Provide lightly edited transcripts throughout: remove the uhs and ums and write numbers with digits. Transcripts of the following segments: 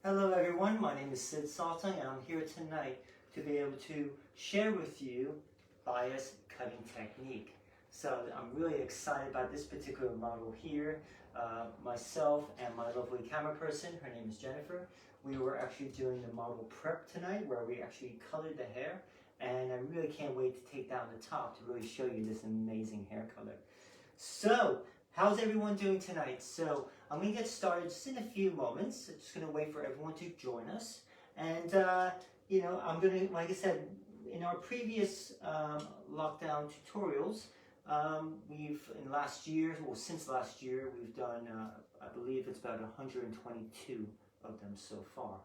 Hello everyone, my name is Sid Saltang and I'm here tonight to be able to share with you bias cutting technique. So I'm really excited about this particular model here. Myself and my lovely camera person, her name is Jennifer, we were actually doing the model prep tonight where we actually colored the hair, and I really can't wait to take down the top to really show you this amazing hair color. So, how's everyone doing tonight? So, I'm going to get started just in a few moments. I'm just going to wait for everyone to join us. And, I'm going to, like I said, in our previous lockdown tutorials, in last year, well, since last year, we've done, I believe it's about 122 of them so far.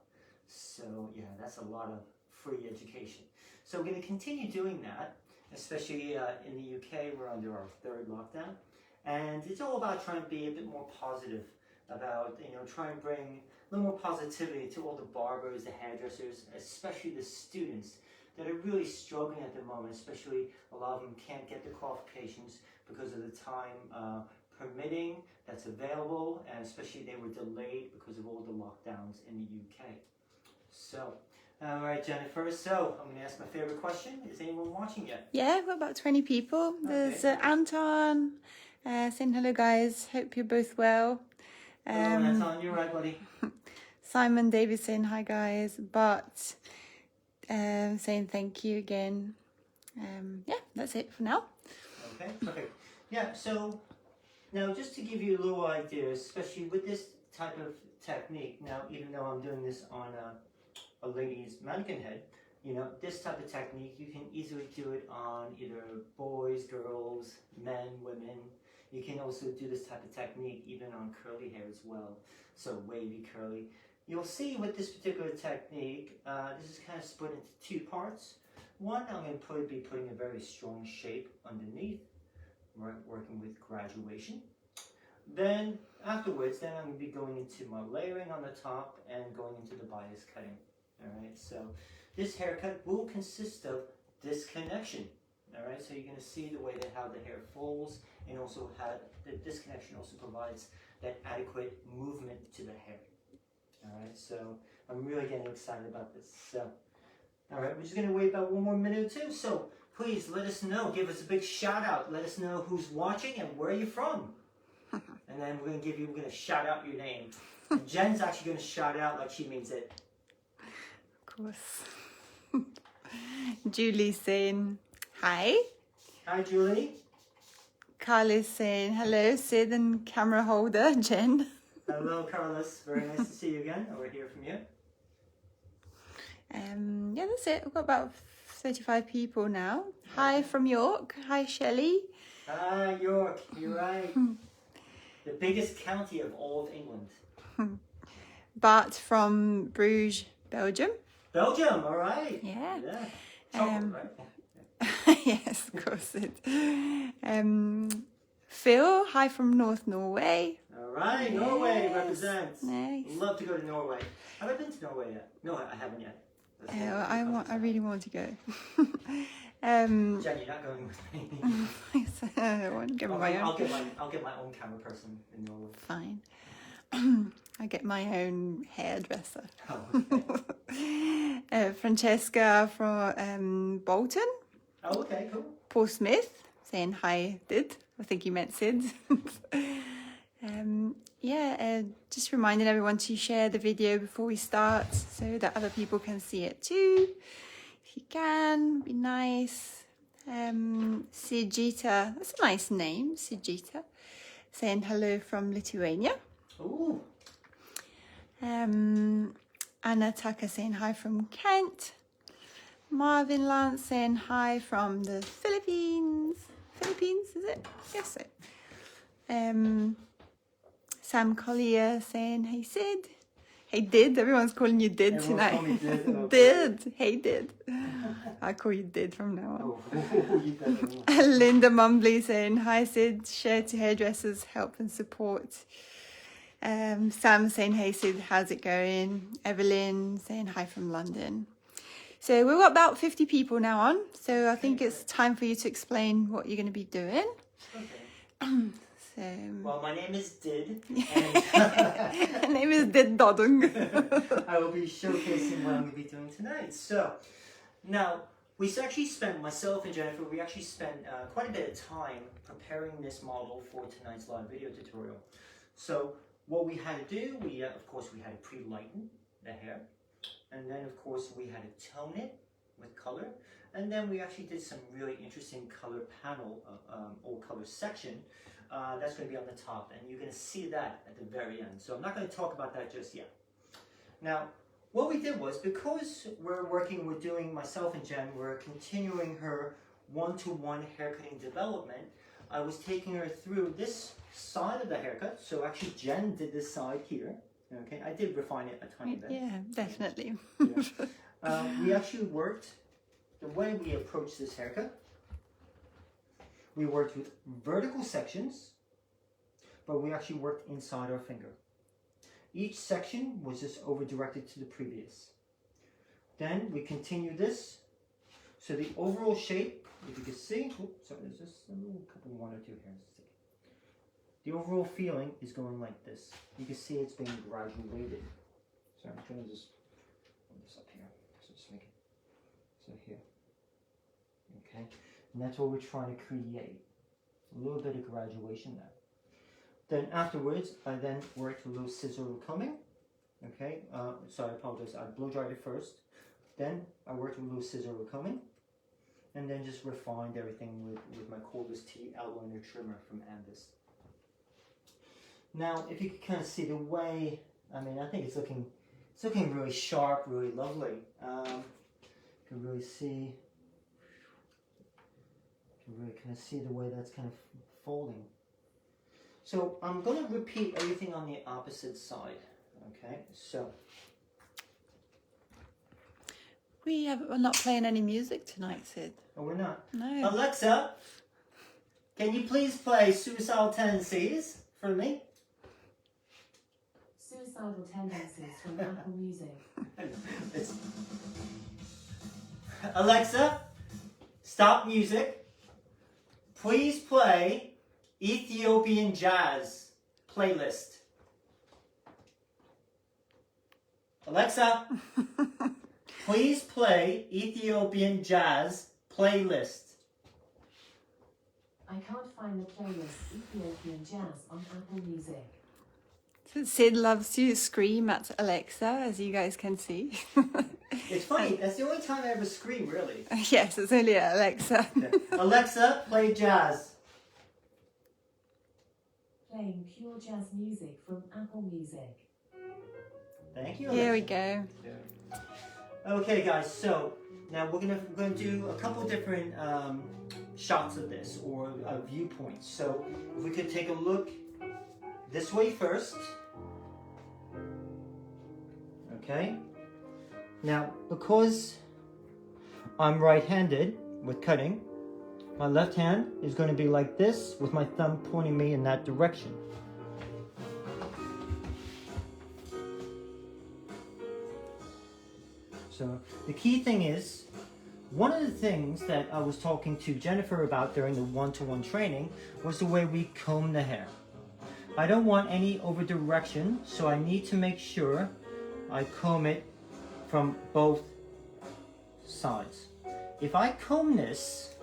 So, yeah, that's a lot of free education. So, we're going to continue doing that, especially in the UK, we're under our third lockdown. And it's all about trying to be a bit more positive about, trying to bring a little more positivity to all the barbers, the hairdressers, especially the students that are really struggling at the moment, especially a lot of them can't get the qualifications because of the time permitting that's available, and especially they were delayed because of all the lockdowns in the UK. So, all right, Jennifer, so I'm going to ask my favorite question. Is anyone watching yet? Yeah, we've got about 20 people. There's Anton saying hello, guys. Hope you're both well. Hello, Anton. You're right, buddy. Simon Davis saying hi, guys. But saying thank you again. Yeah, that's it for now. Okay, perfect. Yeah, so now just to give you a little idea, especially with this type of technique, now even though I'm doing this on a lady's mannequin head, this type of technique, you can easily do it on either boys, girls, men, women. You can also do this type of technique even on curly hair as well, so wavy, curly. You'll see with this particular technique, this is kind of split into two parts. One, I'm going to be putting a very strong shape underneath, working with graduation. Then afterwards, I'm going to be going into my layering on the top and going into the bias cutting. Alright, so this haircut will consist of this connection. Alright, so you're going to see the way that how the hair folds, and also how this connection also provides that adequate movement to the hair. Alright, so I'm really getting excited about this. So, alright, we're just going to wait about one more minute or two. So please let us know, give us a big shout out, let us know who's watching and where you're from. And then we're going to shout out your name. And Jen's actually going to shout out like she means it. Of course. Julie's saying hi. Hi, Julie. Carl is saying hello, Sid and camera holder, Jen. Hello, Carlos. Very nice to see you again, or hear from you. Yeah, that's it. We've got about 35 people now. Hi from York. Hi, Shelley. Hi, York. You're right. The biggest county of all of England. Bart from Bruges, Belgium. Belgium, all right. Yeah. Chocolate, right? Yes, of course it. Phil, hi from North Norway. All right, yes. Norway represents. Nice. Love to go to Norway. Have I been to Norway yet? No, I haven't yet. I really want to go. Jen, you're not going with me. I want to get my own. I'll get my own camera person in Norway. Fine. I get my own hairdresser. Oh, okay. Francesca from Bolton. Oh, okay, cool. Paul Smith saying hi, Did. I think you meant Sid. Just reminding everyone to share the video before we start so that other people can see it too. If you can, be nice. Sigita, that's a nice name, Sigita, saying hello from Lithuania. Ooh. Anna Tucker saying hi from Kent. Marvin Lance saying hi from the Philippines. Philippines, is it? Yes, it. Sam Collier saying, hey Sid. Hey Did, everyone's calling you Did tonight. Did. Did, hey Did. I call you Did from now on. You better. Linda Mumbley saying, hi Sid, share to hairdressers, help and support. Sam saying, hey Sid, how's it going? Evelyn saying hi from London. So we've got about 50 people now on, so I think it's time for you to explain what you're going to be doing. Okay. So, well, my name is Did. Her name is just did dodung. I will be showcasing what I'm going to be doing tonight. So, now, actually spent, myself and Jennifer, we actually spent quite a bit of time preparing this model for tonight's live video tutorial. So, what we had to do, of course, we had to pre-lighten the hair. And then, of course, we had to tone it with color. And then we actually did some really interesting color panel, or color section. That's going to be on the top, and you're going to see that at the very end. So I'm not going to talk about that just yet. Now, what we did was, because we're doing, myself and Jen, we're continuing her one-to-one haircutting development, I was taking her through this side of the haircut. So actually Jen did this side here. Okay, I did refine it a tiny bit. Yeah, definitely. Yeah. We actually worked, the way we approached this haircut, we worked with vertical sections, but we actually worked inside our finger. Each section was just over-directed to the previous. Then we continue this. So the overall shape, if you can see, sorry, there's just a little couple, one or two hairs. The overall feeling is going like this. You can see it's being graduated. So I'm going to just put this up here. So just make it so here. Okay, and that's what we're trying to create. A little bit of graduation there. Then afterwards, I then worked with a little scissor combing. Okay, sorry, I apologize. I blow dried it first. Then I worked with a little scissor combing. And then just refined everything with my cordless T outliner trimmer from Andis. Now, if you can kind of see the way, I mean, I think it's looking really sharp, really lovely. You can really see, kind of see the way that's kind of folding. So I'm going to repeat everything on the opposite side. Okay, so. We're not playing any music tonight, Sid. Oh, we're not? No. Alexa, can you please play Suicidal Tendencies for me? Suicidal Tendencies from Apple Music. Alexa, stop music. Please play Ethiopian Jazz playlist. Alexa, please play Ethiopian Jazz playlist. I can't find the playlist Ethiopian Jazz on Apple Music. Sid loves to scream at Alexa, as you guys can see. It's funny, that's the only time I ever scream, really. Yes, it's only at Alexa. Yeah. Alexa, play jazz. Playing pure jazz music from Apple Music. Thank you, Here we Alexa. go. Okay, guys, so now we're gonna do a couple different shots of this, or viewpoints. So if we could take a look this way first. Okay. Now, because I'm right-handed with cutting, my left hand is going to be like this, with my thumb pointing me in that direction. So the key thing is, one of the things that I was talking to Jennifer about during the one-to-one training was the way we comb the hair. I don't want any over direction, so I need to make sure I comb it from both sides. If I comb this,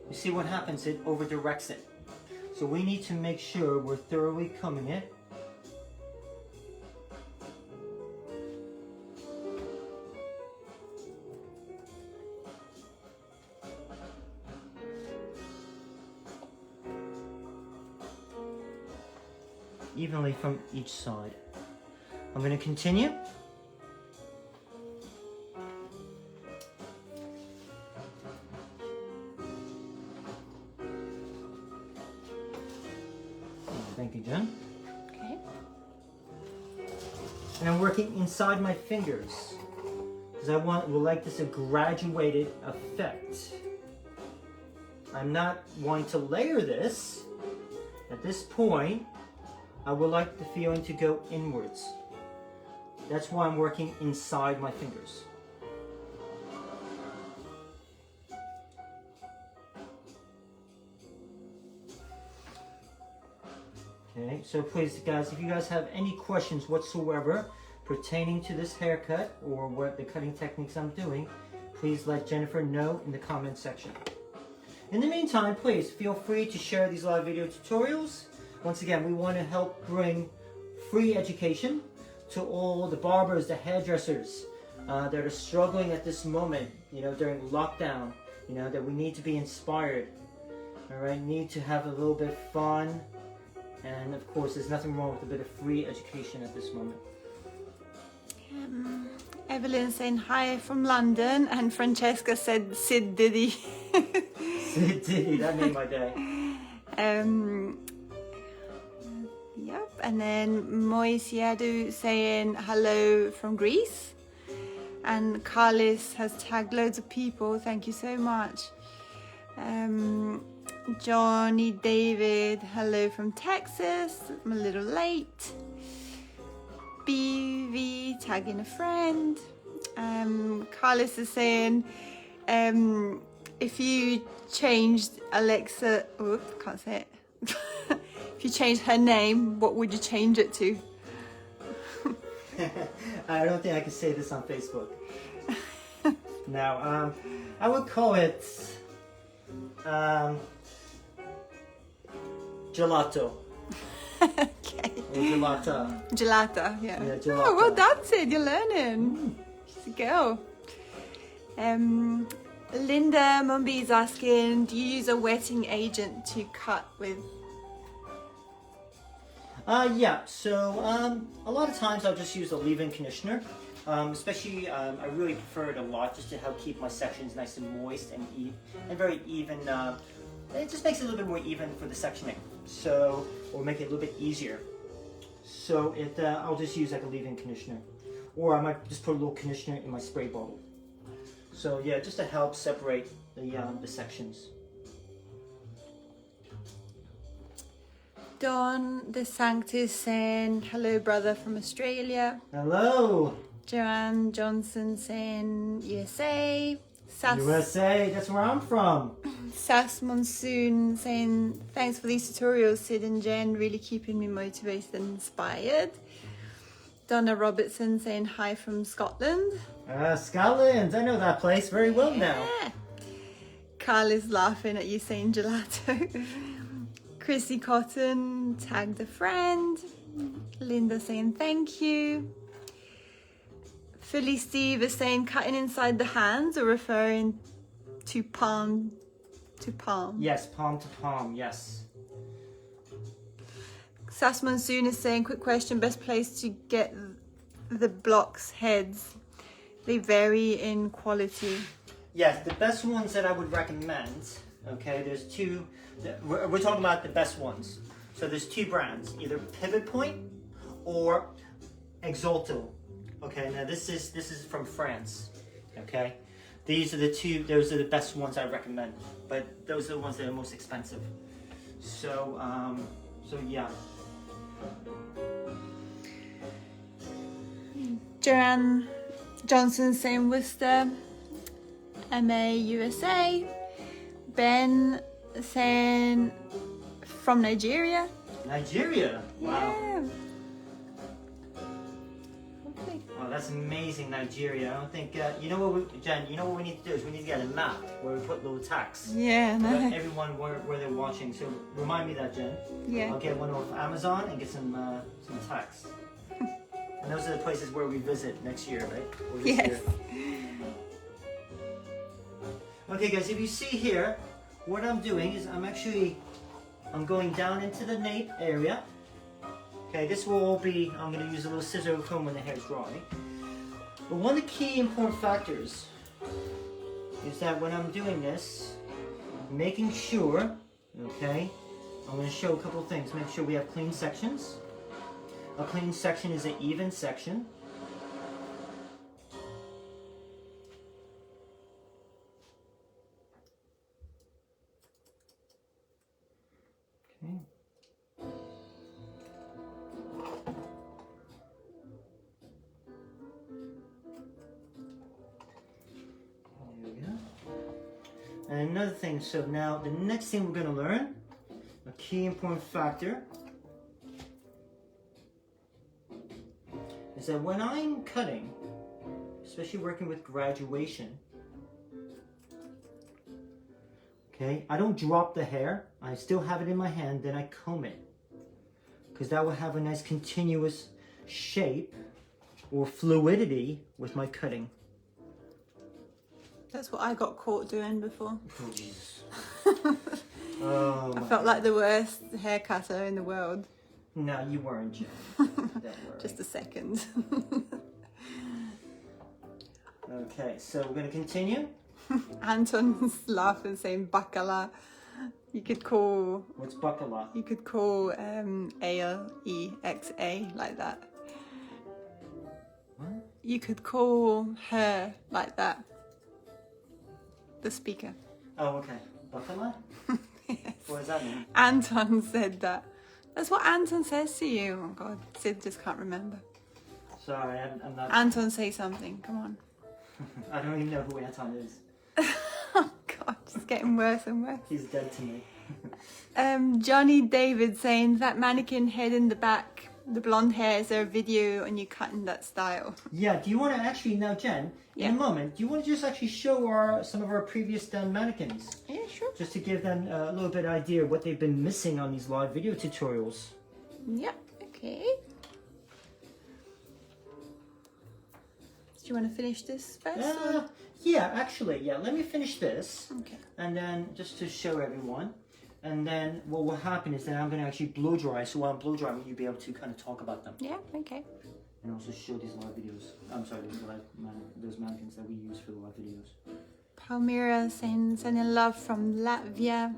you see what happens, it over directs it. So we need to make sure we're thoroughly combing it. Evenly from each side. I'm going to continue. Thank you, Jen. Okay. And I'm working inside my fingers because I would like this a graduated effect. I'm not wanting to layer this. At this point, I would like the feeling to go inwards. That's why I'm working inside my fingers. Okay, so please guys, if you guys have any questions whatsoever pertaining to this haircut or what the cutting techniques I'm doing, please let Jennifer know in the comment section. In the meantime, please feel free to share these live video tutorials. Once again, we want to help bring free education to all the barbers, the hairdressers that are struggling at this moment, you know, during lockdown, you know, that we need to be inspired. All right, need to have a little bit of fun. And of course, there's nothing wrong with a bit of free education at this moment. Evelyn saying hi from London, and Francesca said Sid Diddy. Sid Diddy, that made my day. Yep, and then Moisiadu saying hello from Greece. And Carlis has tagged loads of people, thank you so much. Johnny David, hello from Texas, I'm a little late. BV tagging a friend. Carlos is saying if you changed Alexa, can't say it. If you changed her name, what would you change it to? I don't think I can say this on Facebook. Now, I would call it gelato. Okay. Or gelata. Gelata, yeah. Yeah, gelata. Oh, well, that's it. You're learning. She's a girl. Linda Mumby is asking, do you use a wetting agent to cut with? Yeah, so a lot of times I'll just use a leave-in conditioner. Especially, I really prefer it a lot just to help keep my sections nice and moist and very even. It just makes it a little bit more even for the sectioning. So, or make it a little bit easier. So I'll just use like a leave-in conditioner, or I might just put a little conditioner in my spray bottle. So yeah, just to help separate the sections. Don the Sanctus saying hello, brother from Australia. Hello. Joanne Johnson saying USA. USA, that's where I'm from. Sass Monsoon saying thanks for these tutorials, Sid and Jen, really keeping me motivated and inspired. Donna Robertson saying hi from Scotland. Scotland, I know that place very well now. Carl is laughing at you saying gelato. Chrissy Cotton tagged a friend. Linda saying thank you. Philly Steve is saying cutting inside the hands, or referring to palm to palm. Yes, palm to palm, yes. Sass Monsoon is saying, quick question, best place to get the blocks heads? They vary in quality. Yes, the best ones that I would recommend, okay, there's two, we're talking about the best ones. So there's two brands, either Pivot Point or Exalto. Okay, now this is from France, okay? Those are the best ones I recommend, but those are the ones that are most expensive. So, yeah. Joanne Johnson saying Worcester, MA USA. Ben saying from Nigeria. Nigeria, wow. Yeah. Wow, that's amazing, Nigeria. I don't think, you know what, Jen, you know what we need to do is we need to get a map where we put little tags. Yeah, no. Let everyone where they're watching. So remind me that, Jen. Yeah. I'll get one off Amazon and get some tags. And those are the places where we visit next year, right? Or this Yes. year. Okay, guys, if you see here, what I'm doing is I'm going down into the nape area. Okay, this will all be, I'm going to use a little scissor comb when the hair is dry. But one of the key important factors is that when I'm doing this, making sure, okay, I'm going to show a couple of things. Make sure we have clean sections. A clean section is an even section. Okay. There we go. And another thing, so now the next thing we're going to learn, a key important factor, that when I'm cutting, especially working with graduation, okay, I don't drop the hair. I still have it in my hand, then I comb it. Because that will have a nice continuous shape or fluidity with my cutting. That's what I got caught doing before. Oh, Jesus. Oh, I felt like the worst hair cutter in the world. No, you weren't, Jen. Don't worry. Just a second. Okay, so we're going to continue. Anton's laughing, saying bacala. You could call What's bacala? Alexa like that. What? You could call her like that. The speaker. Oh, okay. Bacala? Yes. What does that mean? Anton said that. That's what Anton says to you. Oh God, Sid just can't remember. Sorry, I'm not... Anton, say something. Come on. I don't even know who Anton is. Oh God, it's getting worse and worse. He's dead to me. Johnny David saying that mannequin head in the back, the blonde hair, is there a video on you cutting that style? Yeah, do you want to actually, now Jen, Yeah. in a moment, do you want to just actually show some of our previous done mannequins? Yeah, sure. Just to give them a little bit of idea of what they've been missing on these live video tutorials. Yeah, okay. Do you want to finish this first? or- Yeah, actually, yeah, let me finish this. Okay. And then just to show everyone. And then what will happen is that I'm going to actually blow dry. So while I'm blow drying, you'll be able to kind of talk about them. Yeah, okay. And also show these live videos. I'm sorry, those mannequins that we use for the live videos. Palmyra saying sending love from Latvia.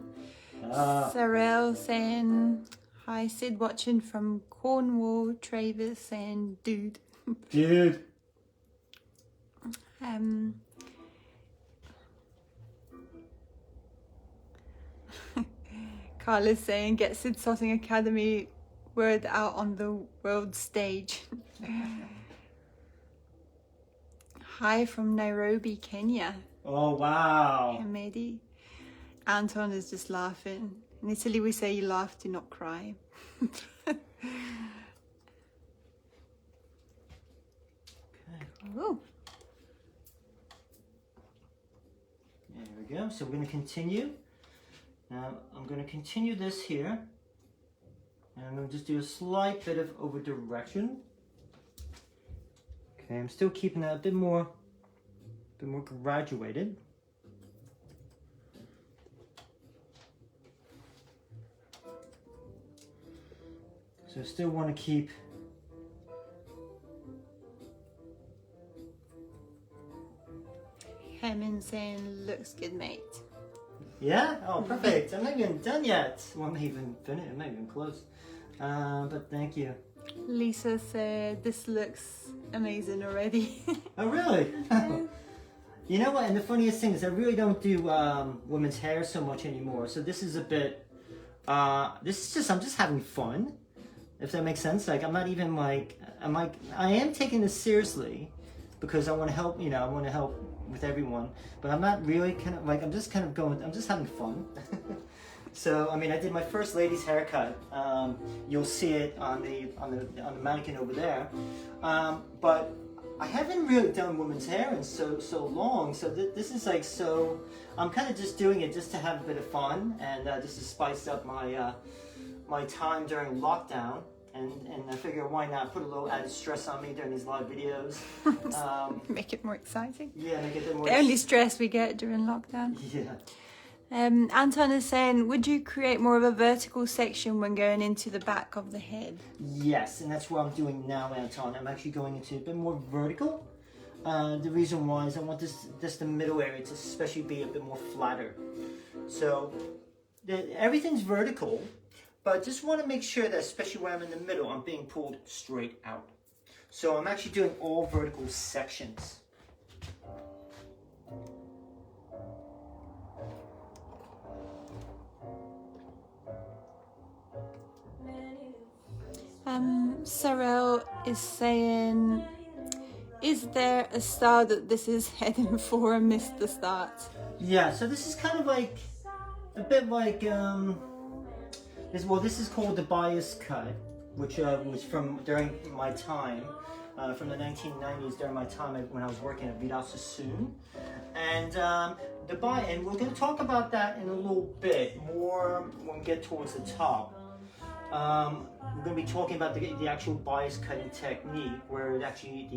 Ah. Sarel saying hi. Sid watching from Cornwall. Travis saying dude. Dude. Carla's saying get Sid Sotting Academy word out on the world stage. Hi from Nairobi, Kenya. Oh, wow. Hamedi. Anton is just laughing. In Italy we say you laugh, do not cry. Okay. Oh. There we go. So we're going to continue. Now I'm going to continue this here. And I'm going to just do a slight bit of over direction. Okay, I'm still keeping that a bit more graduated. So I still want to keep Hemin saying looks good, mate. Yeah? Oh, perfect. I'm not even done yet. Well, I'm not even finished. I'm not even close. But thank you. Lisa said this looks amazing already. Oh, really? You know what? And the funniest thing is I really don't do women's hair so much anymore. So this is a bit, this is just, I'm just having fun. If that makes sense. Like, I'm not even like, I am taking this seriously because I want to help, I want to help with everyone. But I'm not really kind of like, I'm just having fun. So, I mean, I did my first lady's haircut. You'll see it on the mannequin over there. But I haven't really done women's hair in so long. So this is like I'm kind of just doing it just to have a bit of fun and just to spice up my time during lockdown. And I figure why not put a little added stress on me during these live videos. Make it more exciting. Yeah, make it a bit more. The only stress we get during lockdown. Yeah. Anton is saying, would you create more of a vertical section when going into the back of the head? Yes, and that's what I'm doing now, Anton. I'm actually going into a bit more vertical. The reason why is I want the middle area to especially be a bit more flatter. So everything's vertical, but I just want to make sure that especially when I'm in the middle, I'm being pulled straight out. So I'm actually doing all vertical sections. Sarel is saying, is there a style that this is heading for and missed the start? Yeah, so this is kind of like, a bit like, this is called the bias cut. which was from during my time, from the 1990s, during my time when I was working at Vidal Sassoon. And and we're going to talk about that in a little bit more when we get towards the top. We're going to be talking about the actual bias cutting technique, where it actually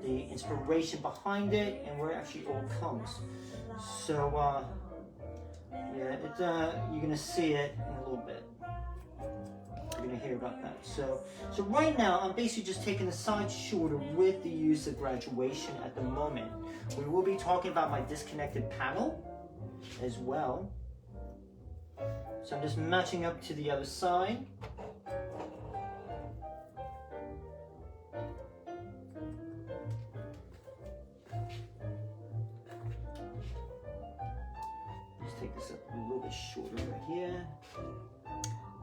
the inspiration behind it and where it actually all comes. So yeah, you're going to see it in a little bit. You're going to hear about that. So right now, I'm basically just taking the side shorter with the use of graduation at the moment. We will be talking about my disconnected panel as well. So I'm just matching up to the other side. Just take this up a little bit shorter right here.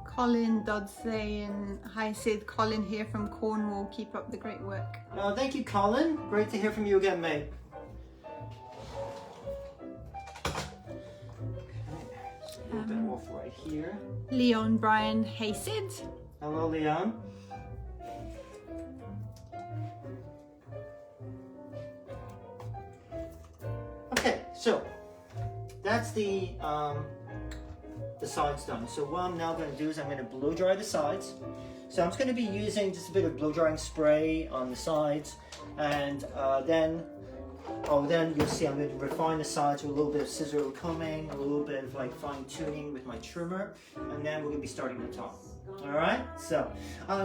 Colin Dodd saying, hi Sid, Colin here from Cornwall, keep up the great work. Thank you, Colin. Great to hear from you again, mate. A little bit off right here. Leon Brian, hey Sid. Hello, Leon. Okay, so that's the sides done. So what I'm now going to do is I'm going to blow dry the sides. So I'm just going to be using just a bit of blow drying spray on the sides, and then you'll see I'm going to refine the sides with a little bit of scissor combing, a little bit of like fine tuning with my trimmer, and then we're going to be starting the top. All right. So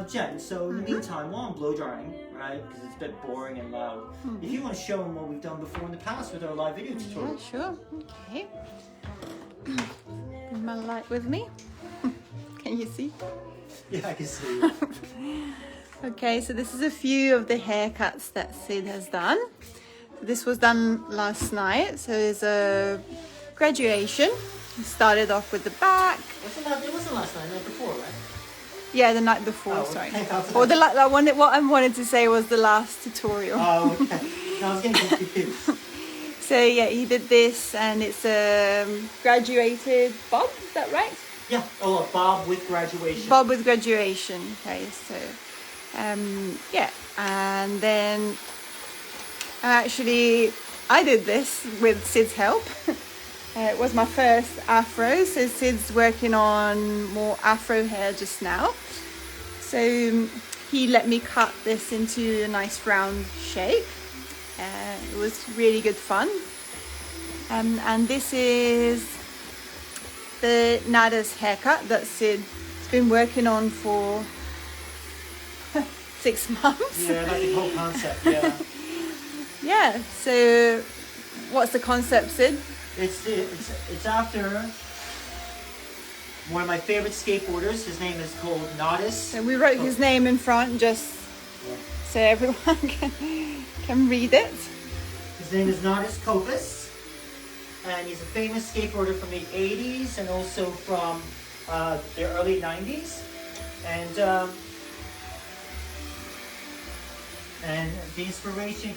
Jen, so in the meantime, while I'm blow drying, right, because it's a bit boring and loud, if you want to show them what we've done before in the past with our live video tutorial. Yeah, sure. Okay. Bring my light with me. Can you see? Yeah, I can see. Okay, so this is a few of the haircuts that Sid has done. This was done last night, so there's a graduation. He started off with the back. It wasn't last night, the night before, right? Yeah, the night before, sorry. Okay. Or what I wanted to say was the last tutorial. Oh, okay. No, I was getting confused. So yeah, he did this, and it's a graduated bob, is that right? Yeah, a bob with graduation. Bob with graduation, okay, so yeah, and then I did this with Sid's help. It was my first Afro, so Sid's working on more Afro hair just now. So he let me cut this into a nice round shape. It was really good fun. And this is the Nada's haircut that Sid's been working on for 6 months. Yeah, that's the whole concept, yeah. Yeah, so what's the concept, Sid? It's after one of my favorite skateboarders. His name is called Nodis. So we wrote his name in front just so everyone can read it. His name is Nodis Kopis, and he's a famous skateboarder from the 80s and also from the early 90s. And the inspiration,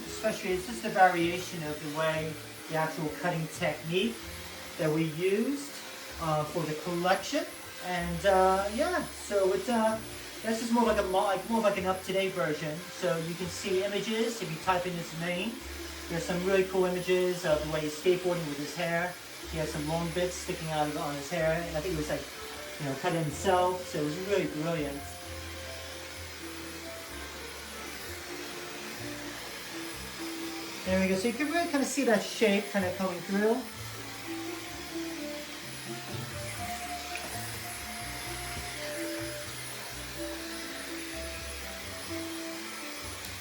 especially, it's just a variation of the way the actual cutting technique that we used for the collection. And yeah, so it's this is more like an up-to-date version. So you can see images if you type in his name. There's some really cool images of the way he's skateboarding with his hair. He has some long bits sticking out on his hair, and I think it was like, cut it himself. So it was really brilliant. There we go. So you can really kind of see that shape kind of coming through.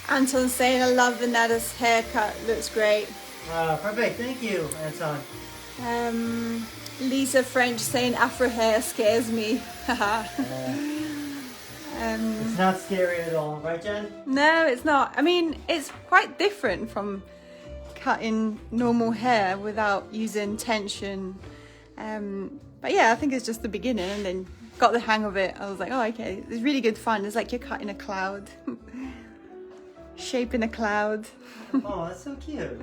Anton saying, I love the Nada's haircut, looks great. Perfect. Thank you, Anton. Lisa French saying, Afro hair scares me. It's not scary at all, right, Jen? No, it's not. I mean, it's quite different from cutting normal hair without using tension. But yeah, I think it's just the beginning, and then got the hang of it. I was like, oh, okay, it's really good fun. It's like you're cutting a cloud, shaping a cloud. Oh, that's so cute.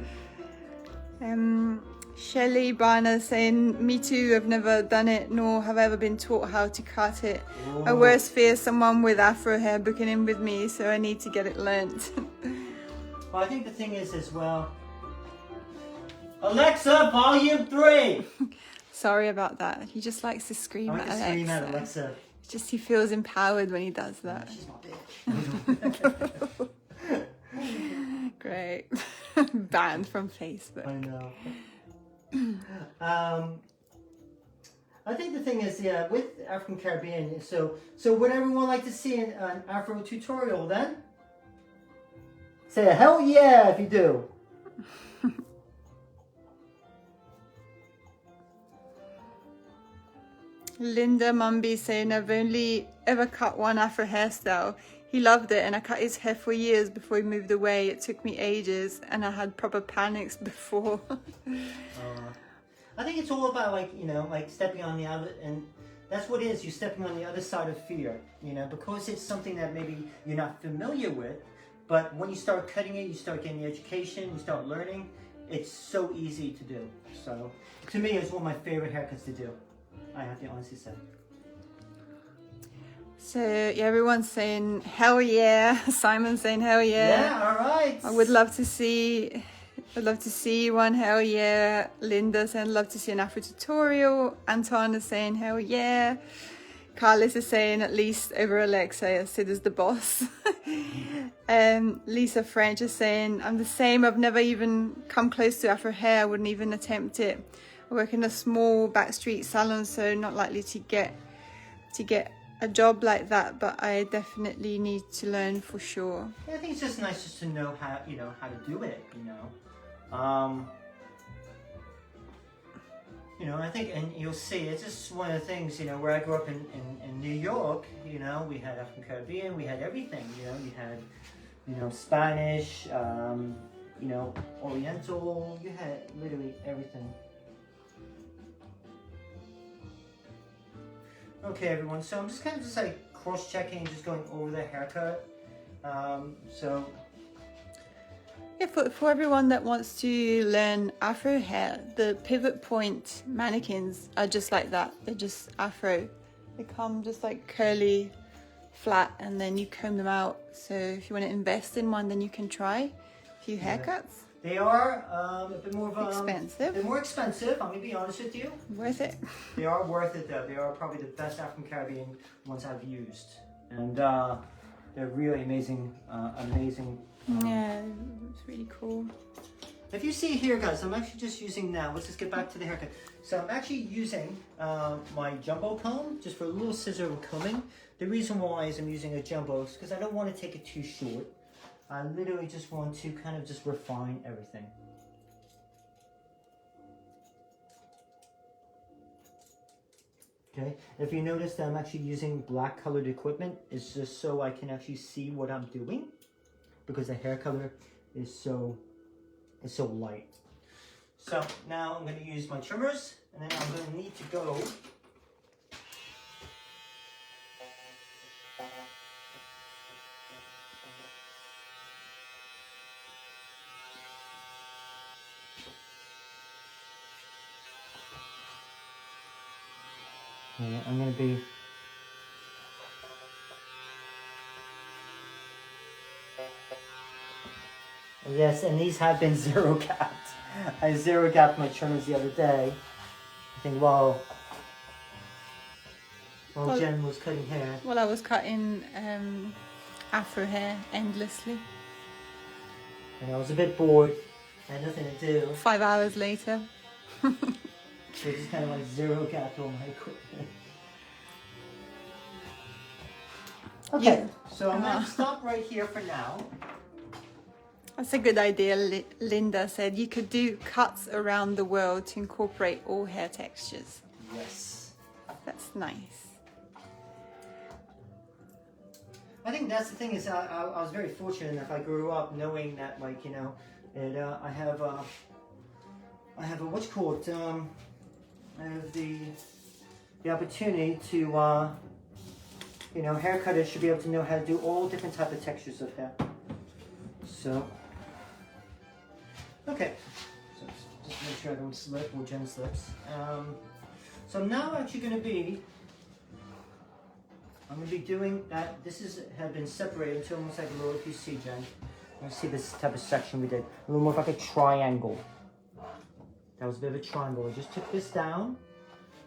Shelley Barner saying, me too, I've never done it, nor have I ever been taught how to cut it. My worst fear is someone with Afro hair booking in with me, so I need to get it learnt. Well, I think the thing is as well, Alexa, volume 3! Sorry about that. He just likes to scream I at like to Alexa. scream at Alexa. It's just he feels empowered when he does that. She's my bitch. Great. Banned from Facebook. I know. I think the thing is, yeah, with African Caribbean, so would everyone like to see an Afro tutorial then? Say a hell yeah if you do. Linda Mumby saying, I've only ever cut one Afro hairstyle. He loved it and I cut his hair for years before he moved away. It took me ages and I had proper panics before. I think it's all about like stepping on the other, and that's what it is. You're stepping on the other side of fear, because it's something that maybe you're not familiar with. But when you start cutting it, you start getting the education, you start learning. It's so easy to do. So to me, it's one of my favorite haircuts to do. I have to honestly say. So yeah, everyone's saying hell yeah. Simon's saying hell yeah. Yeah, all right. I would love to see. I'd love to see one, hell yeah. Linda saying, love to see an Afro tutorial. Anton is saying, hell yeah. Carlos is saying, at least over Alexa, Sid is the boss. Lisa French is saying, I'm the same. I've never even come close to Afro hair. I wouldn't even attempt it. I work in a small backstreet salon, so not likely to get a job like that, but I definitely need to learn for sure. Yeah, I think it's just nice just to know how to do it. I think, and you'll see, it's just one of the things, where I grew up in New York, we had African Caribbean, we had everything, you had, Spanish, Oriental, you had literally everything. Okay, everyone, so I'm just kind of just like cross-checking, just going over the haircut. Yeah, for everyone that wants to learn Afro hair, the pivot point mannequins are just like that. They're just Afro. They come just like curly, flat, and then you comb them out. So if you want to invest in one, then you can try a few haircuts. They are a bit more of expensive. They're more expensive, I'm going to be honest with you. Worth it. They are worth it though. They are probably the best African Caribbean ones I've used. And they're really amazing, Yeah, it's really cool. If you see here, guys, I'm actually just using now. Let's just get back to the haircut. So I'm actually using my jumbo comb just for a little scissor combing. The reason why is I'm using a jumbo is because I don't want to take it too short. I literally just want to kind of just refine everything. Okay, if you notice that I'm actually using black colored equipment, it's just so I can actually see what I'm doing, because the hair color is so light. So now I'm going to use my trimmers, and then I'm going to need to go I'm going to be yes, and these have been zero capped. I zero capped my trimmers the other day. I think while Jen was cutting hair. Well, I was cutting Afro hair endlessly. And I was a bit bored. I had nothing to do. 5 hours later. So just kind of like zero capped all my equipment. Okay, so I'm going to stop right here for now. That's a good idea, Linda said. You could do cuts around the world to incorporate all hair textures. Yes. That's nice. I think that's the thing is I was very fortunate enough. I grew up knowing that, like, I have a what's it called? I have the opportunity to haircutters should be able to know how to do all different type of textures of hair. So okay, so just make sure I don't slip or Jen slips. So now I'm actually going to be, doing that. This had been separated into almost like a little, if you see, Jen, you see this type of section we did, a little more like a triangle. That was a bit of a triangle. I just took this down.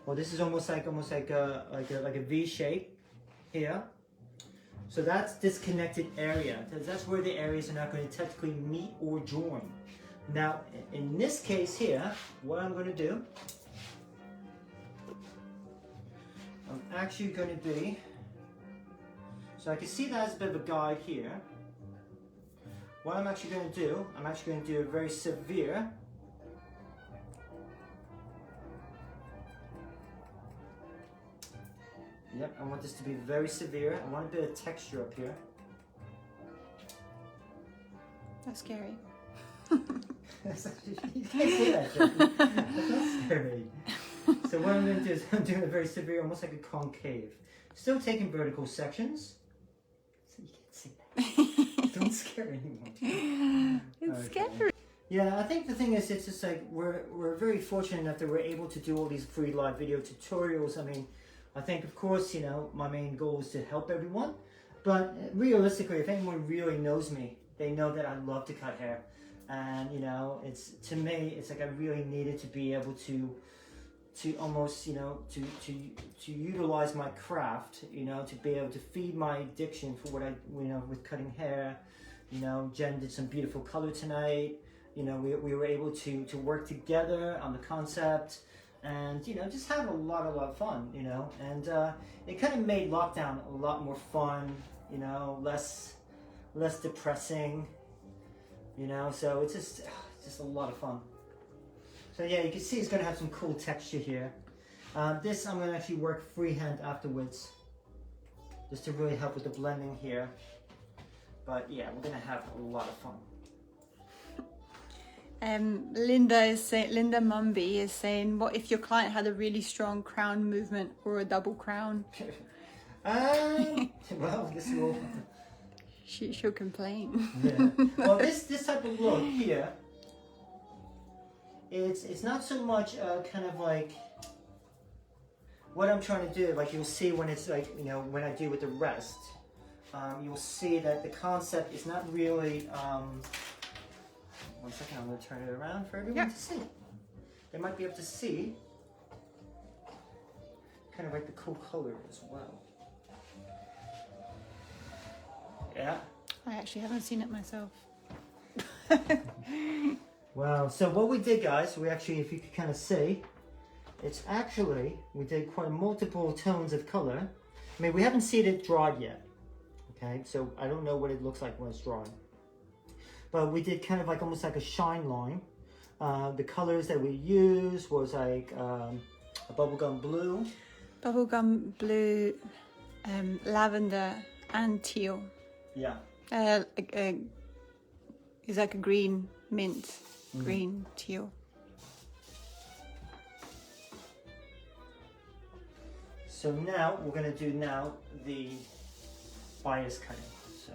Well, this is almost like a V shape here. So that's disconnected area. That's where the areas are not going to technically meet or join. Now, in this case here, what I'm going to do, I'm actually going to be, so I can see that as a bit of a guide here. What I'm actually going to do, I'm actually going to do a very severe Yep, I want this to be very severe. I want a bit of texture up here. That's scary. You can't say that, Jackie. That's not scary. So what I'm going to do is I'm doing a very severe, almost like a concave. Still taking vertical sections. So you can't say that. Don't scare anyone. It's scary. Yeah, I think the thing is, it's just like we're very fortunate enough that we're able to do all these free live video tutorials. I mean, I think, of course, you know, my main goal is to help everyone. But realistically, if anyone really knows me, they know that I love to cut hair. And, you know, it's, to me, it's like I really needed to be able to almost, you know, to utilize my craft, you know, to be able to feed my addiction for what I, you know, with cutting hair. You know, Jen did some beautiful color tonight. You know, we were able to work together on the concept. And, you know, just have a lot of fun, you know, and it kind of made lockdown a lot more fun, you know, less depressing, you know, so it's just a lot of fun. So yeah, you can see it's going to have some cool texture here. This I'm going to actually work freehand afterwards, just to really help with the blending here. But yeah, we're going to have a lot of fun. Linda Mumby is saying, what if your client had a really strong crown movement or a double crown? Well, this will. She'll complain. Yeah. Well, this type of look here, it's not so much kind of like what I'm trying to do. Like you'll see when it's like, you know, when I do with the rest, you'll see that the concept is not really. 1 second, I'm going to turn it around for everyone to see. They might be able to see kind of like the cool color as well. Yeah. I actually haven't seen it myself. Wow. So what we did, guys, we actually, if you could kind of see, it's actually, we did quite multiple tones of color. I mean, we haven't seen it dried yet. Okay, so I don't know what it looks like when it's dried. But we did kind of like almost like a shine line. The colors that we used was like a bubblegum blue. Bubblegum blue, lavender and teal. Yeah. It's like a green mint, green teal. So now we're going to do the bias cutting. So.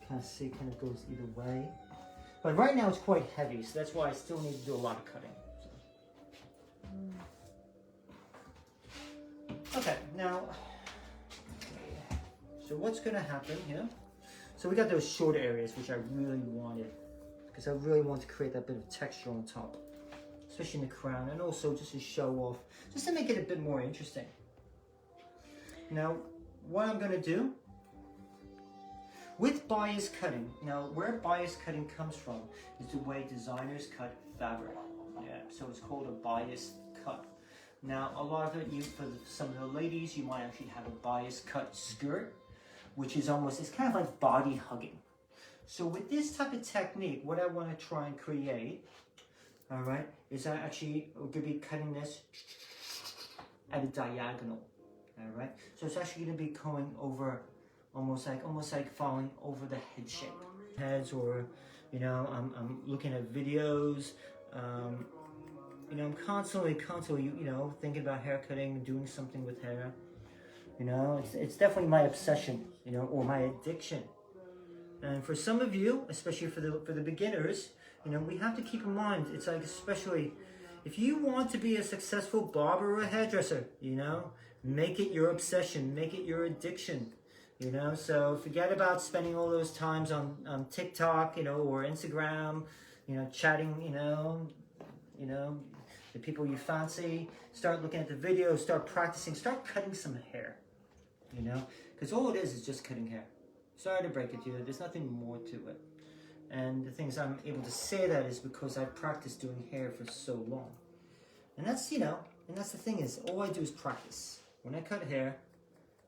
Kind of see, kind of goes either way, but right now it's quite heavy, so that's why I still need to do a lot of cutting. So. Okay, now, so what's going to happen here? So we got those short areas which I really wanted, because I really want to create that bit of texture on top, especially in the crown, and also just to show off, just to make it a bit more interesting. Now, what I'm going to do with bias cutting, now where bias cutting comes from is the way designers cut fabric. Yeah, so it's called a bias cut. Now a lot of it, for some of the ladies, you might actually have a bias cut skirt, which is almost, it's kind of like body hugging. So with this type of technique, what I want to try and create, all right, is I actually going to be cutting this at a diagonal, all right? So it's actually going to be going over almost like falling over the head shape. Heads, or, you know, I'm looking at videos, you know, I'm constantly, you know, thinking about hair cutting, doing something with hair. You know, it's definitely my obsession, you know, or my addiction. And for some of you, especially for the beginners, you know, we have to keep in mind, it's like, especially if you want to be a successful barber or a hairdresser, you know, make it your obsession, make it your addiction, you know. So forget about spending all those times on TikTok, you know, or Instagram, you know, chatting, you know, the people you fancy. Start looking at the videos, start practicing, start cutting some hair, you know, because all it is just cutting hair. Sorry to break it to you, there's nothing more to it. And the things I'm able to say that is because I practiced doing hair for so long. And that's, you know, and that's the thing is, all I do is practice. When I cut hair,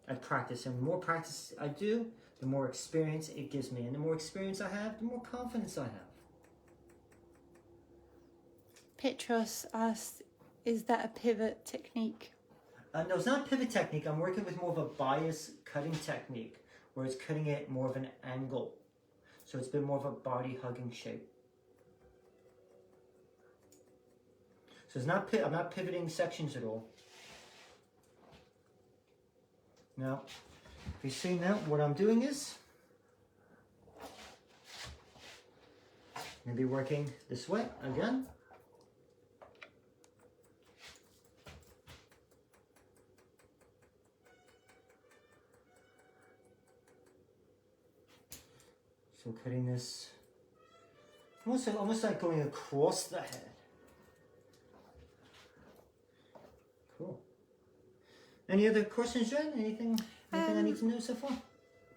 I practice. And the more practice I do, the more experience it gives me. And the more experience I have, the more confidence I have. Petros asked, is that a pivot technique? No, it's not a pivot technique. I'm working with more of a bias cutting technique, where it's cutting it more of an angle. So it's been more of a body hugging shape. So it's not, I'm not pivoting sections at all. Now, if you see now, what I'm doing is, I'm going to be working this way again. So cutting this, almost like going across the head. Cool. Any other questions, Jen? Anything I need to know so far?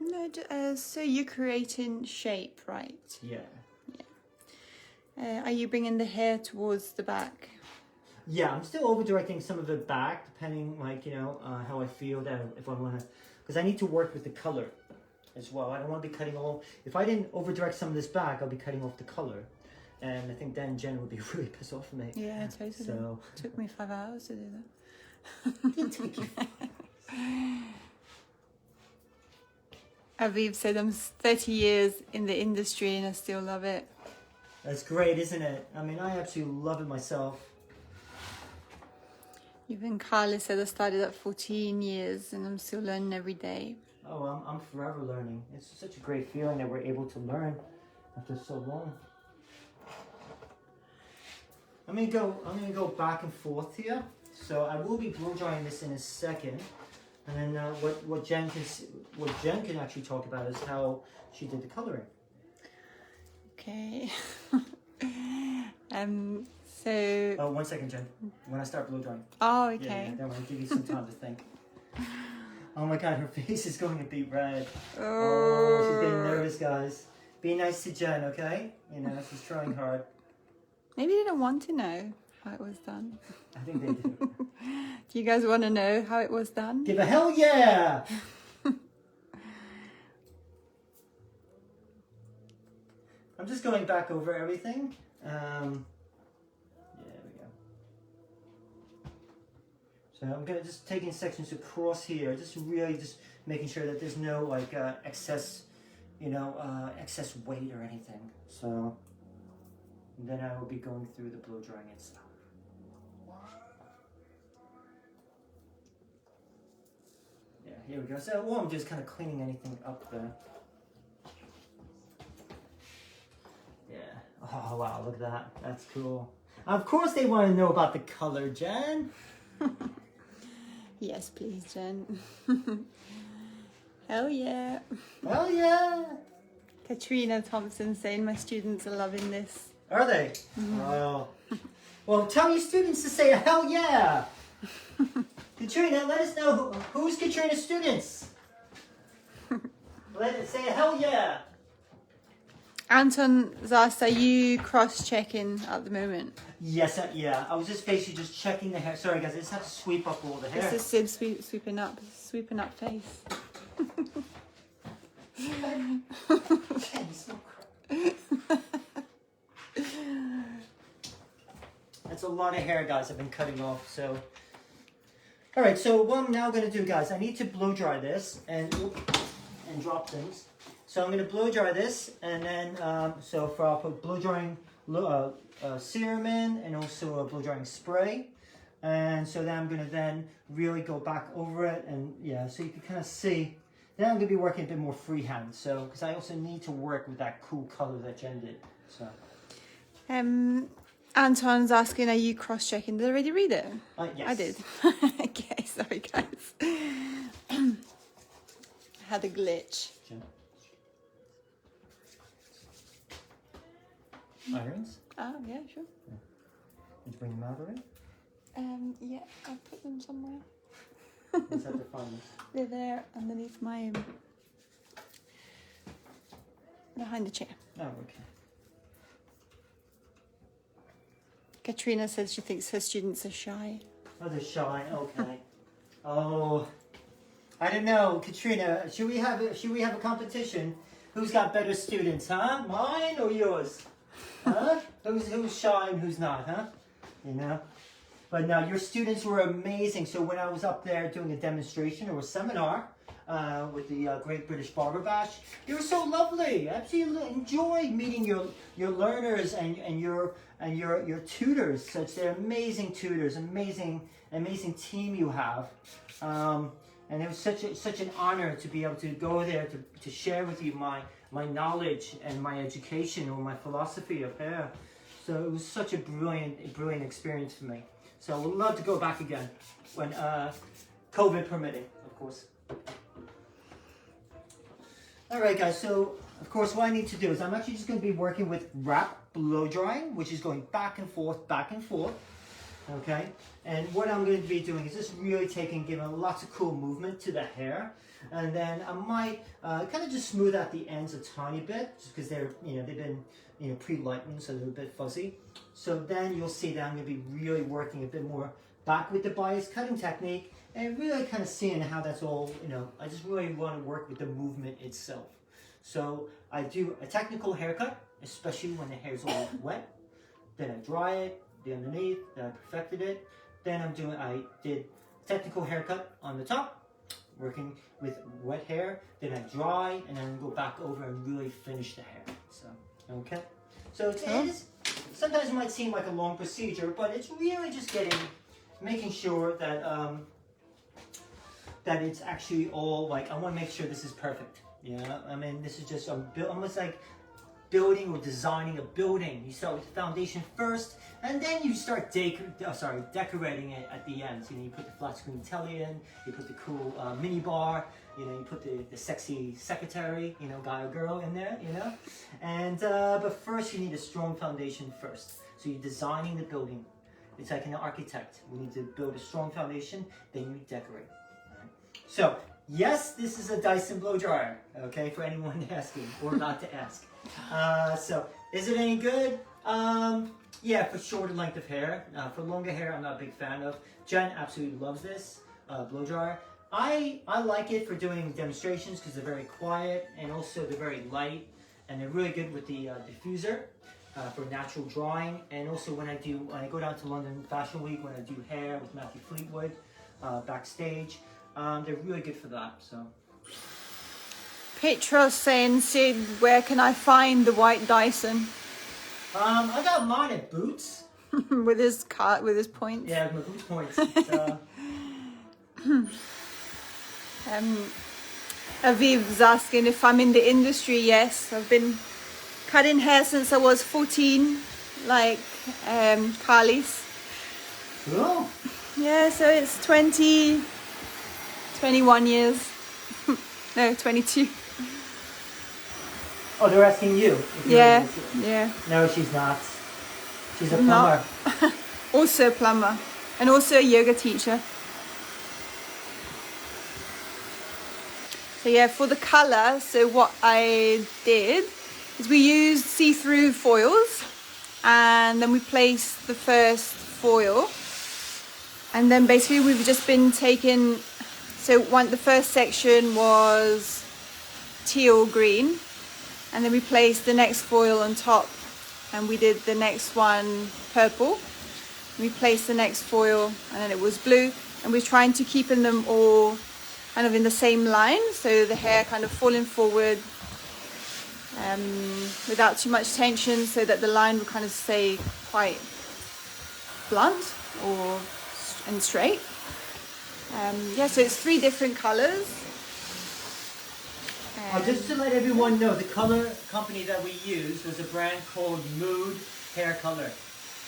No, so you're creating shape, right? Yeah. Are you bringing the hair towards the back? Yeah, I'm still over directing some of it back, depending, like, you know, how I feel that if I want to, because I need to work with the color as well. I don't want to be cutting all, if I didn't over direct some of this back, I'll be cutting off the color. And I think then Jen would be really pissed off at me. Yeah, totally. So It took me 5 hours to do that. didn't take you. Aviv said I'm 30 years in the industry and I still love it. That's great, isn't it? I mean, I absolutely love it myself. Even Carla said I started at 14 years and I'm still learning every day. Oh, I'm forever learning. It's such a great feeling that we're able to learn after so long. I'm gonna go back and forth here. So I will be blow drying this in a second, and then what Jen can actually talk about is how she did the coloring. Okay. So. Oh, 1 second, Jen. When I start blow drying. Oh, okay. Yeah, then I'll give you some time to think. Oh my God, her face is going to be red. Oh, she's getting nervous, guys. Be nice to Jen, okay? You know, she's trying hard. Maybe they don't want to know how it was done. I think they do. Do you guys want to know how it was done? Give a hell yeah! I'm just going back over everything. Yeah, there we go. So I'm gonna just taking sections across here, just really just making sure that there's no like excess, you know, excess weight or anything. So and then I will be going through the blow drying itself. Yeah, here we go. So, I'm just kind of cleaning anything up there. Yeah. Oh, wow, look at that. That's cool. Of course they want to know about the color, Jen. Yes, please, Jen. Hell yeah. Hell yeah. Katrina Thompson saying my students are loving this. Are they? Mm-hmm. Oh. Well, tell your students to say hell yeah. Katrina, let us know who's Katrina's students. Let it say hell yeah. Anton's asked, are you cross-checking at the moment? Yes, yeah. I was just basically just checking the hair. Sorry, guys. I just have to sweep up all the hair. This is Sid sweeping up face. That's a lot of hair, guys, I've been cutting off, so. All right, so what I'm now going to do, guys, I need to blow dry this and drop things. So I'm going to blow dry this, and then, I'll put blow drying serum in, and also a blow drying spray. And so then I'm going to then really go back over it, and yeah, so you can kind of see. Then I'm going to be working a bit more freehand, so because I also need to work with that cool color that Jen did. So. Anton's asking, are you cross-checking? Did I already read it? Yes. I did. Okay, sorry guys. Had a glitch. Jen. Irons? Oh, yeah, sure. Yeah. Did you bring them out already? Yeah, I put them somewhere. Let's have to find them. They're there underneath my... behind the chair. Oh, okay. Katrina says she thinks her students are shy. Oh, they're shy. Okay. Oh, I don't know, Katrina. Should we have a competition? Who's got better students, huh? Mine or yours? Huh? Who's shy and who's not, huh? You know. But no, your students were amazing. So when I was up there doing a demonstration or a seminar with the Great British Barber Bash, they were so lovely. I absolutely enjoyed meeting your learners and your tutors. Such they're amazing tutors, amazing team you have. And it was such an honor to be able to go there to share with you my knowledge and my education or my philosophy of hair. So it was such a brilliant experience for me. So I would love to go back again when COVID permitting, of course. All right, guys. So of course, what I need to do is I'm actually just going to be working with wrap blow drying, which is going back and forth. Okay. And what I'm going to be doing is just really giving lots of cool movement to the hair, and then I might kind of just smooth out the ends a tiny bit, just because they've been pre-lightened, so they're a bit fuzzy. So then you'll see that I'm going to be really working a bit more back with the bias cutting technique, and really kind of seeing how that's all. I just really want to work with the movement itself. So I do a technical haircut, especially when the hair's all wet. Then I dry it. The underneath, then I perfected it. Then I did technical haircut on the top, working with wet hair. Then I dry, and then go back over and really finish the hair. So, okay. So it is, sometimes it might seem like a long procedure, but it's really just making sure that that it's actually all like, I want to make sure this is perfect. Yeah, I mean, this is just almost like building or designing a building. You start with the foundation first, and then you start decorating it at the end. So, you put the flat screen telly in, you put the cool mini bar, you put the sexy secretary, guy or girl in there, And but first you need a strong foundation first. So you're designing the building. It's like an architect. We need to build a strong foundation, then you decorate. Right? So yes, this is a Dyson blow dryer. Okay, for anyone asking or not to ask. So is it any good? Yeah, for shorter length of hair. For longer hair, I'm not a big fan of. Jen absolutely loves this blow dryer. I like it for doing demonstrations because they're very quiet, and also they're very light, and they're really good with the diffuser for natural drawing. And also when I go down to London Fashion Week, when I do hair with Matthew Fleetwood backstage, they're really good for that. So. Petros saying, Sid, where can I find the white Dyson? I got mine at Boots. with his points. Yeah, my Boots points. Aviv's asking if I'm in the industry. Yes, I've been cutting hair since I was 14, like Carly's. Cool. Yeah, so it's 21 years. No, 22. Oh, they're asking you. Yeah, yeah. No, she's not. She's a plumber. Also a plumber, and also a yoga teacher. So yeah, for the color, so what I did is we used see-through foils, and then we placed the first foil, and then basically we've just been taking, so the first section was teal green, and then we placed the next foil on top, and we did the next one purple. We placed the next foil, and then it was blue, and we're trying to keep them all kind of in the same line, so the hair kind of falling forward without too much tension, so that the line will kind of stay quite blunt or and straight. Yeah, so it's 3 different colors. Just to let everyone know, the color company that we used was a brand called Mood Hair Color.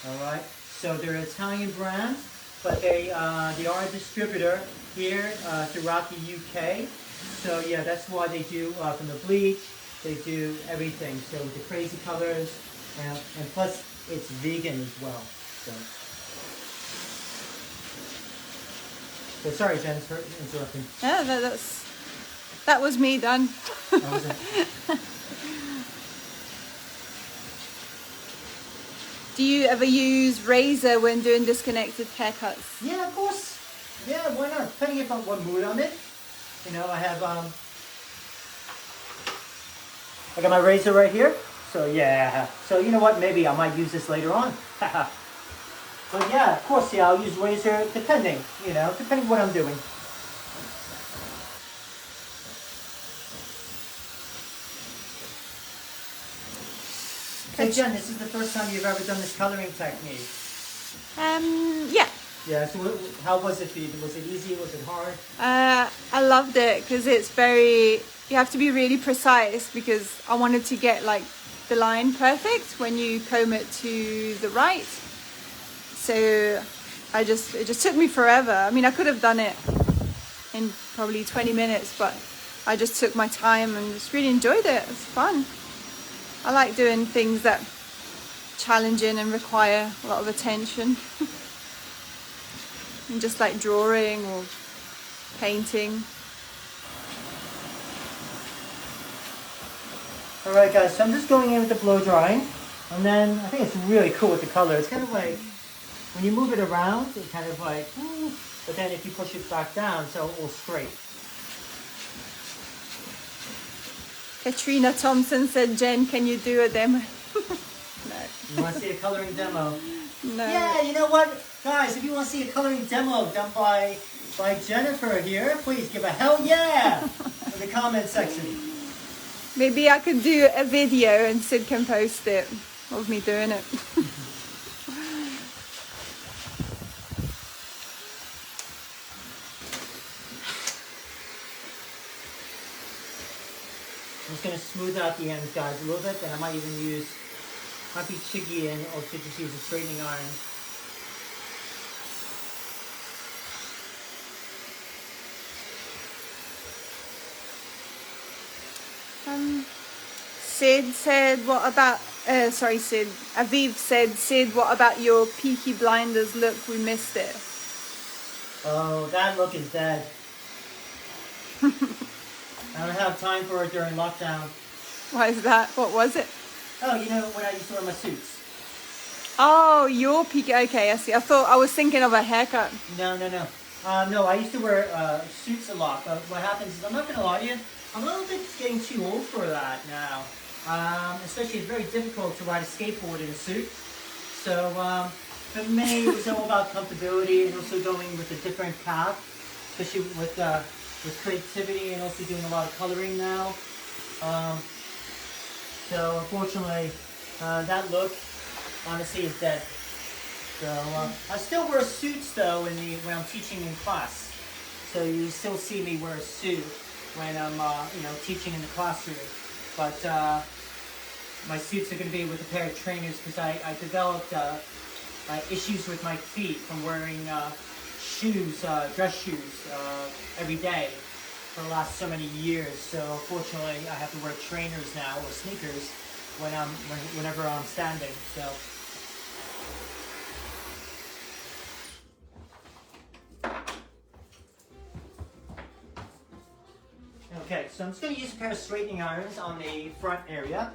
All right, so they're an Italian brand, but they are a distributor here throughout the UK. So yeah, that's why they do from the bleach, they do everything. So with the crazy colors, and plus it's vegan as well. So sorry, Jen, for interrupting. Yeah, that was me done. That was it. Do you ever use razor when doing disconnected haircuts? Yeah, of course. Yeah, why not? Depending upon what mood I'm in. You know, I have I got my razor right here. So yeah. So you know what? Maybe I might use this later on. But yeah, of course, yeah, I'll use razor depending. You know, depending what I'm doing. So Jen, this is the first time you've ever done this coloring technique. Yeah. Yeah, so how was it for you? Was it easy? Was it hard? I loved it because it's you have to be really precise, because I wanted to get like the line perfect when you comb it to the right. So it just took me forever. I mean, I could have done it in probably 20 minutes, but I just took my time and just really enjoyed it. It's fun. I like doing things that challenging and require a lot of attention. And just like drawing or painting. Alright guys, so I'm just going in with the blow drying, and then I think it's really cool with the color. It's kind of like, when you move it around, it kind of like, but then if you push it back down, so it will straight. Katrina Thompson said, Jen, can you do a demo? No. You want to see a coloring demo? No. Yeah, you know what? Guys, if you want to see a coloring demo done by Jennifer here, please give a hell yeah in the comment section. Maybe I could do a video and Sid can post it of me doing it. I'm just going to smooth out the ends, guys, a little bit, and I might even use, might be chicky and or could just use a straightening iron. Sid said, what about, Sid, Aviv said, Sid, what about your Peaky Blinders look? We missed it. Oh, that look is dead. I don't have time for it during lockdown. Why is that? What was it? Oh, you know when I used to wear my suits? Oh, your Peaky, okay, I see. I was thinking of a haircut. No. No, I used to wear suits a lot, but what happens is, I'm not going to lie to you, I'm a little bit getting too old for that now. Especially it's very difficult to ride a skateboard in a suit. So for me, it was all about comfortability and also going with a different path, especially with creativity and also doing a lot of coloring now. So unfortunately, that look honestly is dead. So I still wear suits though when I'm teaching in class. So you still see me wear a suit when I'm teaching in the classroom. But my suits are going to be with a pair of trainers because I developed issues with my feet from wearing shoes, dress shoes, every day for the last so many years. So unfortunately, I have to wear trainers now or sneakers whenever I'm standing. So. Okay, so I'm just going to use a pair of straightening irons on the front area.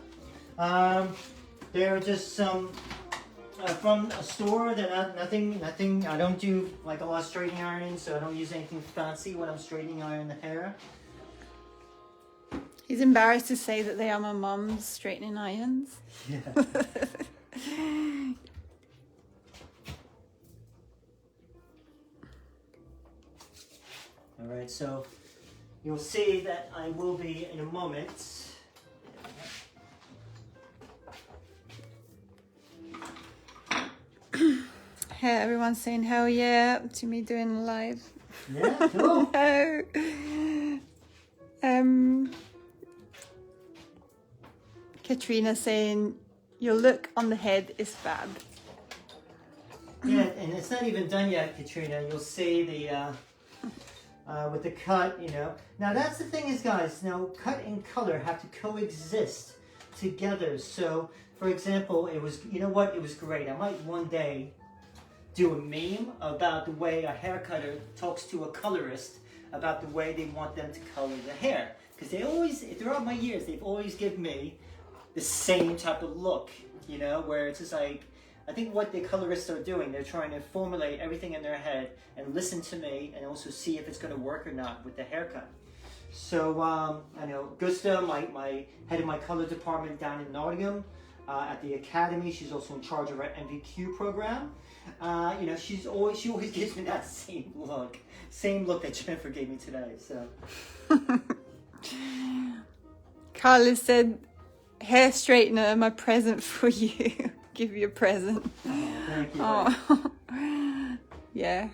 They're just some from a store. They're nothing. I don't do like a lot of straightening irons, so I don't use anything fancy when I'm straightening iron the hair. He's embarrassed to say that they are my mum's straightening irons. Yeah. All right, so you'll see that I will be in a moment. Yeah, everyone's saying hell yeah to me doing live. Yeah, cool. No. Katrina saying your look on the head is fab. Yeah, and it's not even done yet, Katrina. You'll see the with the cut, you know. Now that's the thing is, guys. Now cut and color have to coexist together. So, for example, it was, you know what? It was great. I might one day do a meme about the way a hair cutter talks to a colorist about the way they want them to color the hair. Because they always, throughout my years, they've always given me the same type of look, you know, where it's just like, I think what the colorists are doing, they're trying to formulate everything in their head and listen to me and also see if it's going to work or not with the haircut. So, I know Gusta, my head of my color department down in Nottingham at the Academy, she's also in charge of our MVQ program. You know, she always gives me that same look that Jennifer gave me today. So, Carla said, hair straightener, my present for you. Give you a present. oh, thank you. Oh. Yeah.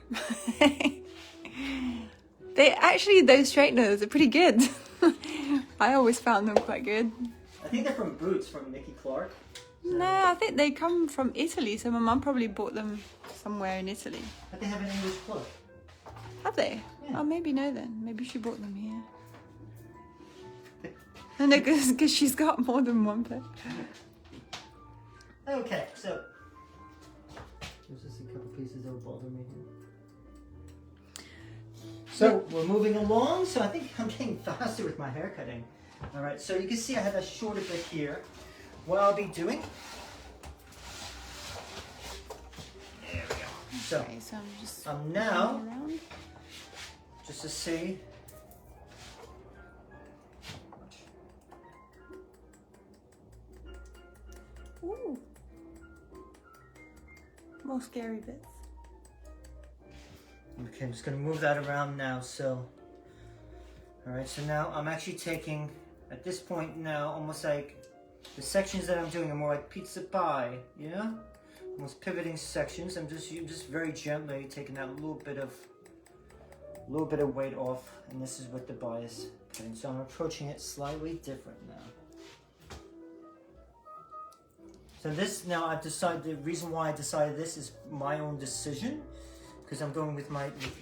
They actually, those straighteners are pretty good. I always found them quite good. I think they're from Boots, from Nikki Clark. So, No, I think they come from Italy, so my mum probably bought them somewhere in Italy. but they have an English plug. Have they? Yeah. Oh, maybe no then. Maybe she bought them here. No, because she's got more than one pair. Okay, so there's just a couple pieces that will bother me here. So we're moving along. So I think I'm getting faster with my hair cutting. All right, so you can see I have a shorter bit here. What I'll be doing. There we go. So Okay, so I'm just now going around. just to see. Ooh. More scary bits. Okay, I'm just gonna move that around now. So, all right. So now I'm actually taking, at this point now, almost like the sections that I'm doing are more like pizza pie, you know, almost pivoting sections. I'm just very gently taking that little bit of weight off, and this is what the bias putting. So I'm approaching it slightly different now. So this now I've decided, the reason why I decided this is my own decision, because I'm going with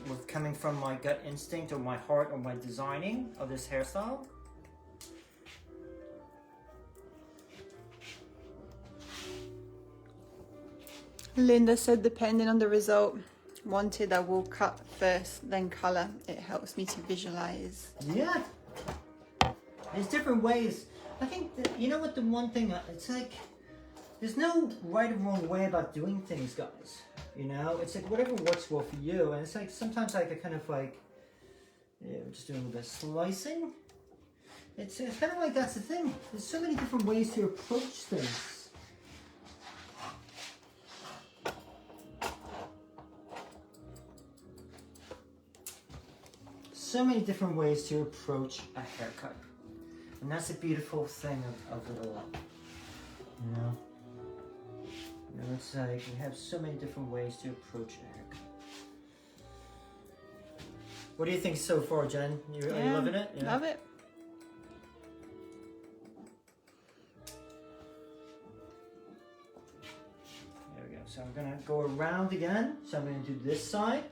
with coming from my gut instinct or my heart or my designing of this hairstyle. Linda said, depending on the result wanted, I will cut first, then color. It helps me to visualize. Yeah. There's different ways. I think that, you know what, the one thing, it's like, there's no right or wrong way about doing things, guys. You know, it's like whatever works well for you. And it's like sometimes like I kind of like, yeah, we're just doing a little bit of slicing. It's kind of like, that's the thing. There's so many different ways to approach things. So many different ways to approach a haircut. And that's the beautiful thing of it all. You know? You know, it's like we have so many different ways to approach a haircut. What do you think so far, Jen? Are you loving it? Yeah. Love it. There we go. So I'm gonna go around again. So I'm gonna do this side.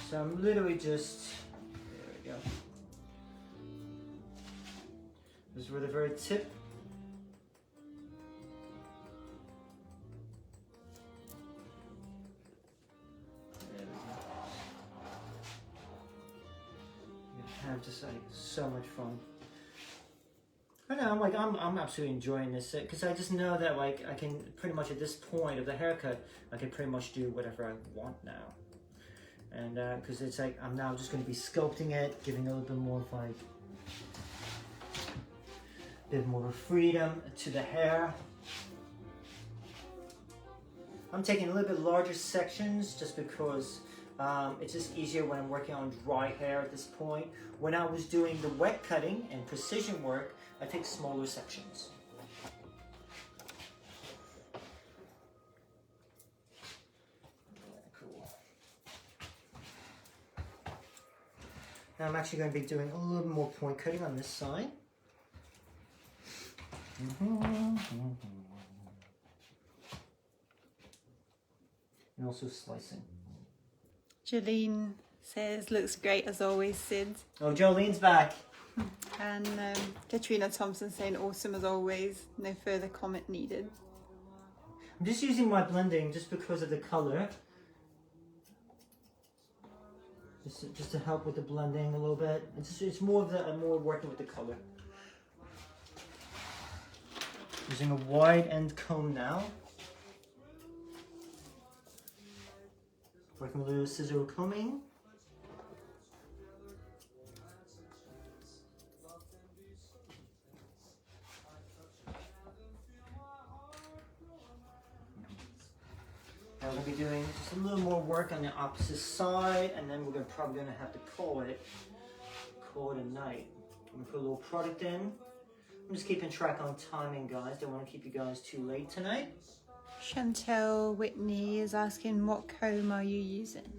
So I'm literally just, there we go. This is where the very tip. There we go. You have just like so much fun. I know, I'm absolutely enjoying this because I just know that like I can pretty much at this point of the haircut, I can pretty much do whatever I want now. And because it's like I'm now just going to be sculpting it, giving a little bit more of like a bit more freedom to the hair. I'm taking a little bit larger sections just because it's just easier when I'm working on dry hair at this point. When I was doing the wet cutting and precision work, I take smaller sections. Now I'm actually going to be doing a little more point cutting on this side. And also slicing. Jolene says, looks great as always, Sid. Oh, Jolene's back. And Katrina Thompson saying, awesome as always. No further comment needed. I'm just using my blending just because of the color. Just to help with the blending a little bit. It's more of the, I'm more working with the color. Using a wide end comb now. Working with a little scissor combing. Now we're going to be doing just a little more work on the opposite side, and then we're probably going to have to call it a night. I'm going to put a little product in. I'm just keeping track on timing, guys. Don't want to keep you guys too late tonight. Chantel Whitney is asking, what comb are you using?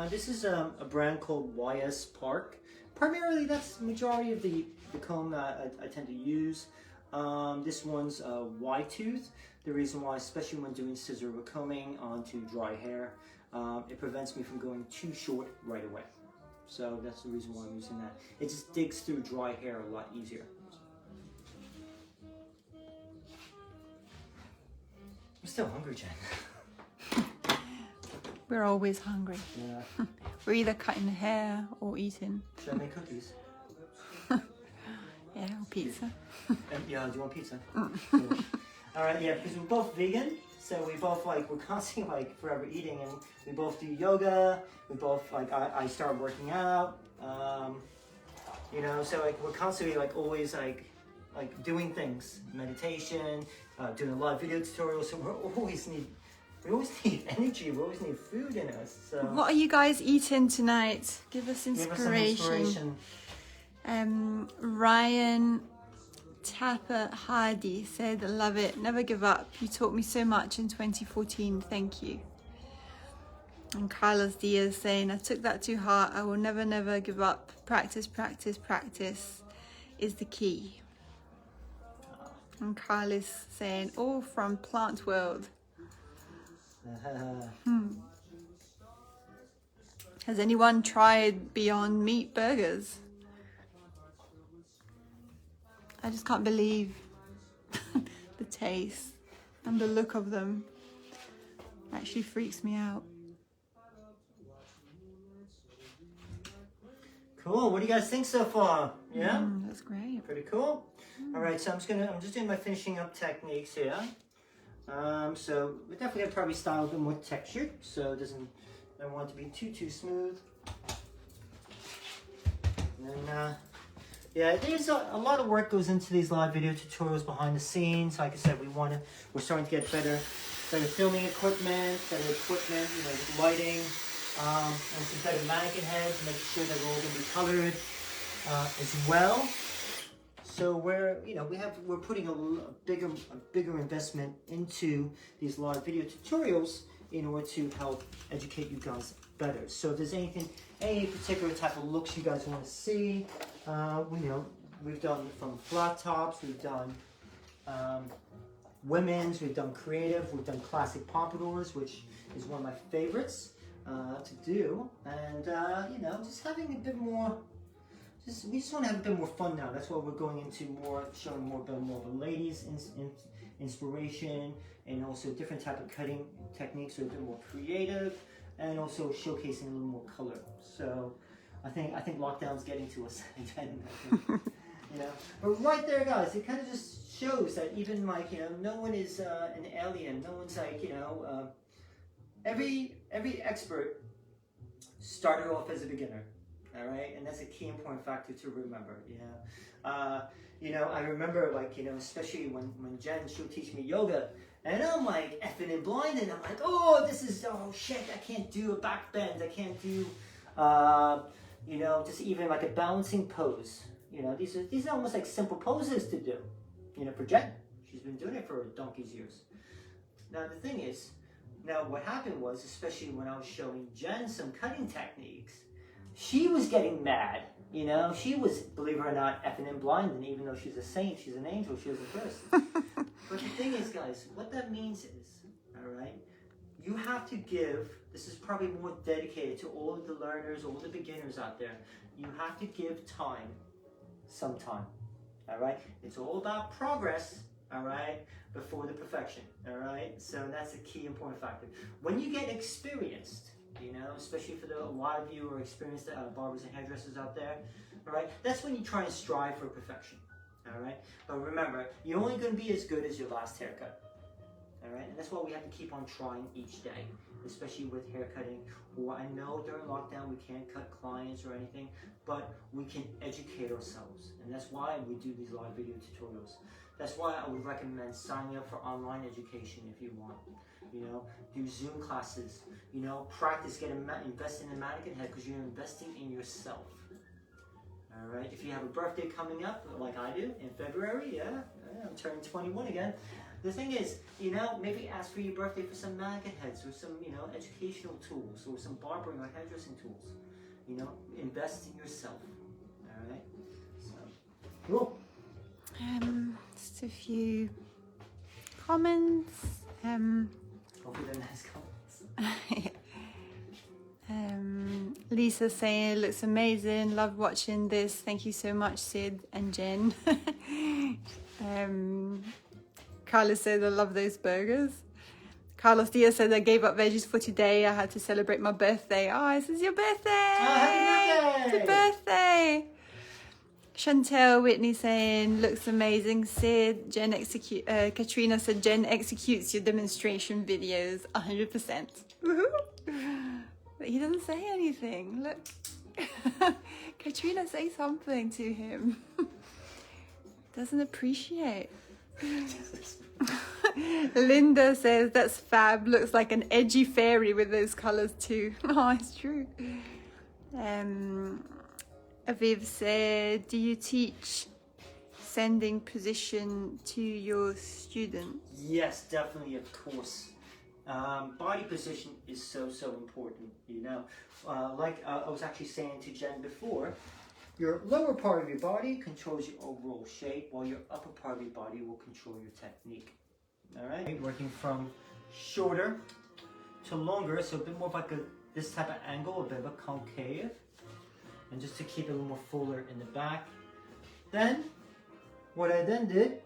This is a brand called YS Park. Primarily, that's the majority of the comb that I tend to use. This one's Y-tooth. The reason why, especially when doing scissor combing onto dry hair, it prevents me from going too short right away. So that's the reason why I'm using that. It just digs through dry hair a lot easier. I'm still hungry, Jen. We're always hungry. Yeah. We're either cutting hair or eating. Should I make cookies? Yeah, or pizza. Yeah, do you want pizza? Yeah. All right, yeah, because we're both vegan, so we both we're constantly forever eating, and we both do yoga. We both I start working out. You know, so we're constantly always doing things, meditation, doing a lot of video tutorials. So we always need energy. We always need food in us. So what are you guys eating tonight? Give us inspiration. Ryan Tapper Hardy said, love it, never give up. You taught me so much in 2014. Thank you. And Carlos Diaz saying, I took that to heart. I will never give up. Practice, practice, practice is the key. And Carlos saying, all from Plant World. Has anyone tried Beyond Meat burgers? I just can't believe the taste and the look of them. Actually freaks me out. Cool. What do you guys think so far? Yeah, That's great. pretty cool. All right, so I'm just doing my finishing up techniques here. So we're definitely gonna probably style a bit more textured, so it doesn't. I don't want it to be too smooth. And then, yeah, there's a lot of work goes into these live video tutorials behind the scenes. Like I said, we're starting to get better filming equipment, with lighting, and some better mannequin heads, make sure that we're all gonna be colored as well. So we're putting a bigger investment into these live video tutorials in order to help educate you guys better. So if there's any particular type of looks you guys want to see, we've done from flat tops, we've done women's, we've done creative, we've done classic pompadours, which is one of my favorites to do, and just having a bit more. We just want to have a bit more fun now. That's why we're going into showing more of a ladies' inspiration, and also different type of cutting techniques, are a bit more creative, and also showcasing a little more color. So I think lockdown's getting to us again. But right there, guys, it kind of just shows that even no one is an alien. No one's every expert started off as a beginner. All right, and that's a key important factor to remember. I remember especially when she'll teach me yoga, and I'm effing and blind, and I'm oh shit, I can't do a back bend, I can't do just even a balancing pose. These are almost simple poses to do. For Jen, she's been doing it for donkey's years. Now the thing is, what happened was, especially when I was showing Jen some cutting techniques, she was getting mad You know, she was, believe it or not, effing and blind, and even though she's a saint, she's an angel, she was a curse. But the thing is, guys, what that means is, all right, you have to give, this is probably more dedicated to all of the learners, all the beginners out there. You have to give time, some time, all right? It's all about progress, all right, before the perfection, all right? So that's a key important factor. When you get experienced, you know, especially for the live view or experienced barbers and hairdressers out there, all right, that's when you try and strive for perfection, all right? But remember, you're only going to be as good as your last haircut, all right? And that's why we have to keep on trying each day, especially with hair cutting. Or I know during lockdown we can't cut clients or anything, but we can educate ourselves. And that's why we do these live video tutorials. That's why I would recommend signing up for online education if you want. You know, do Zoom classes, you know, practice, invest in a mannequin head because you're investing in yourself. All right, if you have a birthday coming up, like I do, in February, yeah, I'm turning 21 again. The thing is, you know, maybe ask for your birthday for some mannequin heads or some, you know, educational tools or some barbering or hairdressing tools. You know, invest in yourself. All right, so, cool. Just a few comments. Hopefully they're nice comments. Lisa saying it looks amazing, love watching this, thank you so much Sid and Jen. Carlos said I love those burgers. Carlos Diaz said I gave up veggies for today, I had to celebrate my birthday. Oh, this is your birthday! Happy birthday! It's a birthday! Chantel Whitney saying looks amazing Sid. Katrina said Jen executes your demonstration videos 100%. Woohoo! But he doesn't say anything. Look. Katrina, say something to him. Doesn't appreciate. Linda says that's fab. Looks like an edgy fairy with those colours too. Oh, it's true. Aviv said, do you teach sending position to your students? Yes, definitely, of course. Body position is so important, you know. Like I was actually saying to Jen before, your lower part of your body controls your overall shape, while your upper part of your body will control your technique. All right, working from shorter to longer, so a bit more of like this type of angle, a bit of a concave, and just to keep it a little more fuller in the back. Then, what I then did,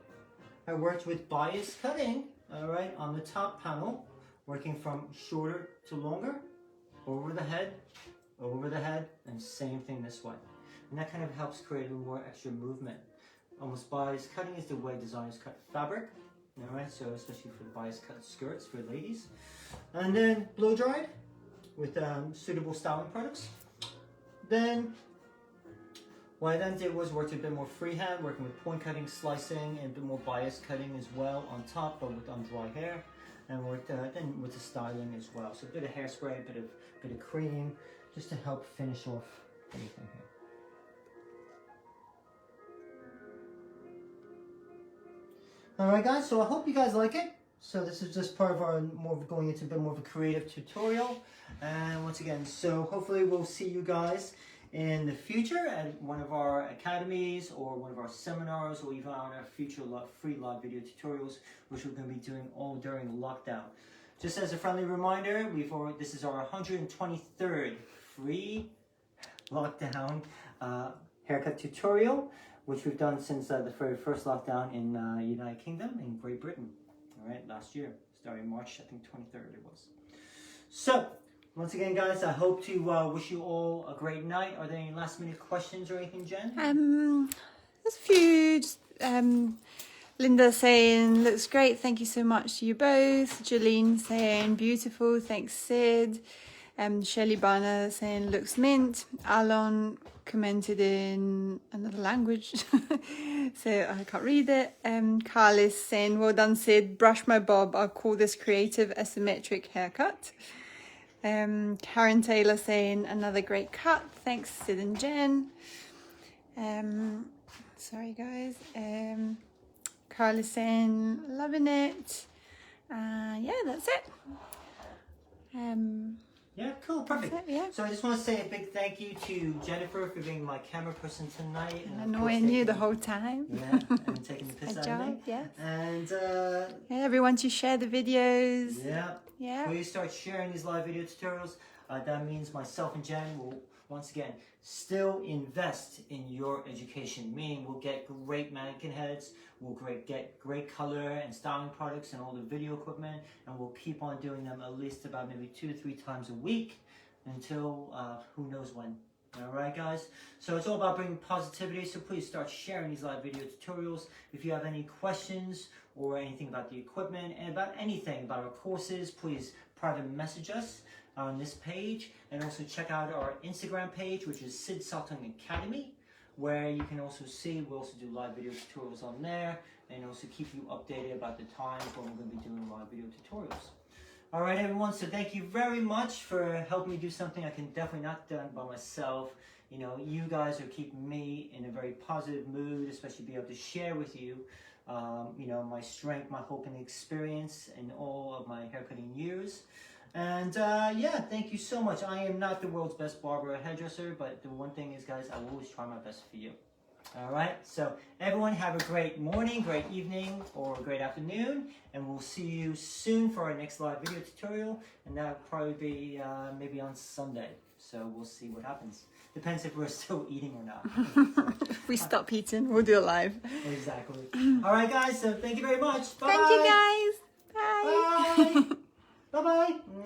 I worked with bias cutting, all right, on the top panel, working from shorter to longer, over the head, and same thing this way. And that kind of helps create a little more extra movement. Almost bias cutting is the way designers cut fabric, all right, so especially for the bias cut skirts for ladies. And then blow dried with suitable styling products. Then what I then did was worked a bit more freehand, working with point cutting, slicing, and a bit more bias cutting as well on top, but on dry hair, and worked then with the styling as well. So a bit of hairspray, a bit of cream, just to help finish off anything here. Alright guys, so I hope you guys like it. So this is just part of our going into a bit more of a creative tutorial. And once again, so hopefully we'll see you guys in the future at one of our academies or one of our seminars, or even on our future free live video tutorials, which we're going to be doing all during lockdown. Just as a friendly reminder, this is our 123rd free lockdown haircut tutorial, which we've done since the very first lockdown in United Kingdom in Great Britain, all right, last year, starting March, I think 23rd it was. So, once again, guys, I hope to wish you all a great night. Are there any last minute questions or anything, Jen? There's a few. Just, Linda saying, looks great, thank you so much to you both. Jolene saying, beautiful, thanks Sid. Shelley Banner saying, looks mint. Alon commented in another language, so I can't read it. Carlis saying, well done Sid, brush my bob, I'll call this creative asymmetric haircut. Karen Taylor saying, another great cut, thanks Sid and Jen. Sorry guys. Carla saying, loving it. Yeah, that's it. Yeah, cool, perfect. That's it, yeah. So I just want to say a big thank you to Jennifer for being my camera person tonight. And of course Annoying you the taking- whole time. Yeah, and taking the piss Good out of me. job, yes. And Yeah, everyone to share the videos. yeah, Yeah. please start sharing these live video tutorials. That means myself and Jen will once again still invest in your education, meaning we'll get great mannequin heads, we'll get great color and styling products and all the video equipment, and we'll keep on doing them at least about maybe 2 to 3 times a week until who knows when. Alright guys, so it's all about bringing positivity, so please start sharing these live video tutorials. If you have any questions or anything about the equipment and about anything about our courses, please private message us on this page, and also check out our Instagram page, which is Sid Saltung Academy, where you can also see we also do live video tutorials on there, and also keep you updated about the times when we're going to be doing live video tutorials. All right, everyone, so thank you very much for helping me do something I can definitely not do by myself. You know, you guys are keeping me in a very positive mood, especially be able to share with you, you know, my strength, my hope, and experience in all of my haircutting years. And yeah, thank you so much. I am not the world's best barber or hairdresser, but the one thing is, guys, I will always try my best for you. All right, so everyone have a great morning, great evening, or great afternoon, and we'll see you soon for our next live video tutorial, and that'll probably be maybe on Sunday. So we'll see what happens. Depends if we're still eating or not. If we stop eating, we'll do it live. Exactly. All right, guys, so thank you very much. Bye. Thank you, guys. Bye. Bye. Bye-bye.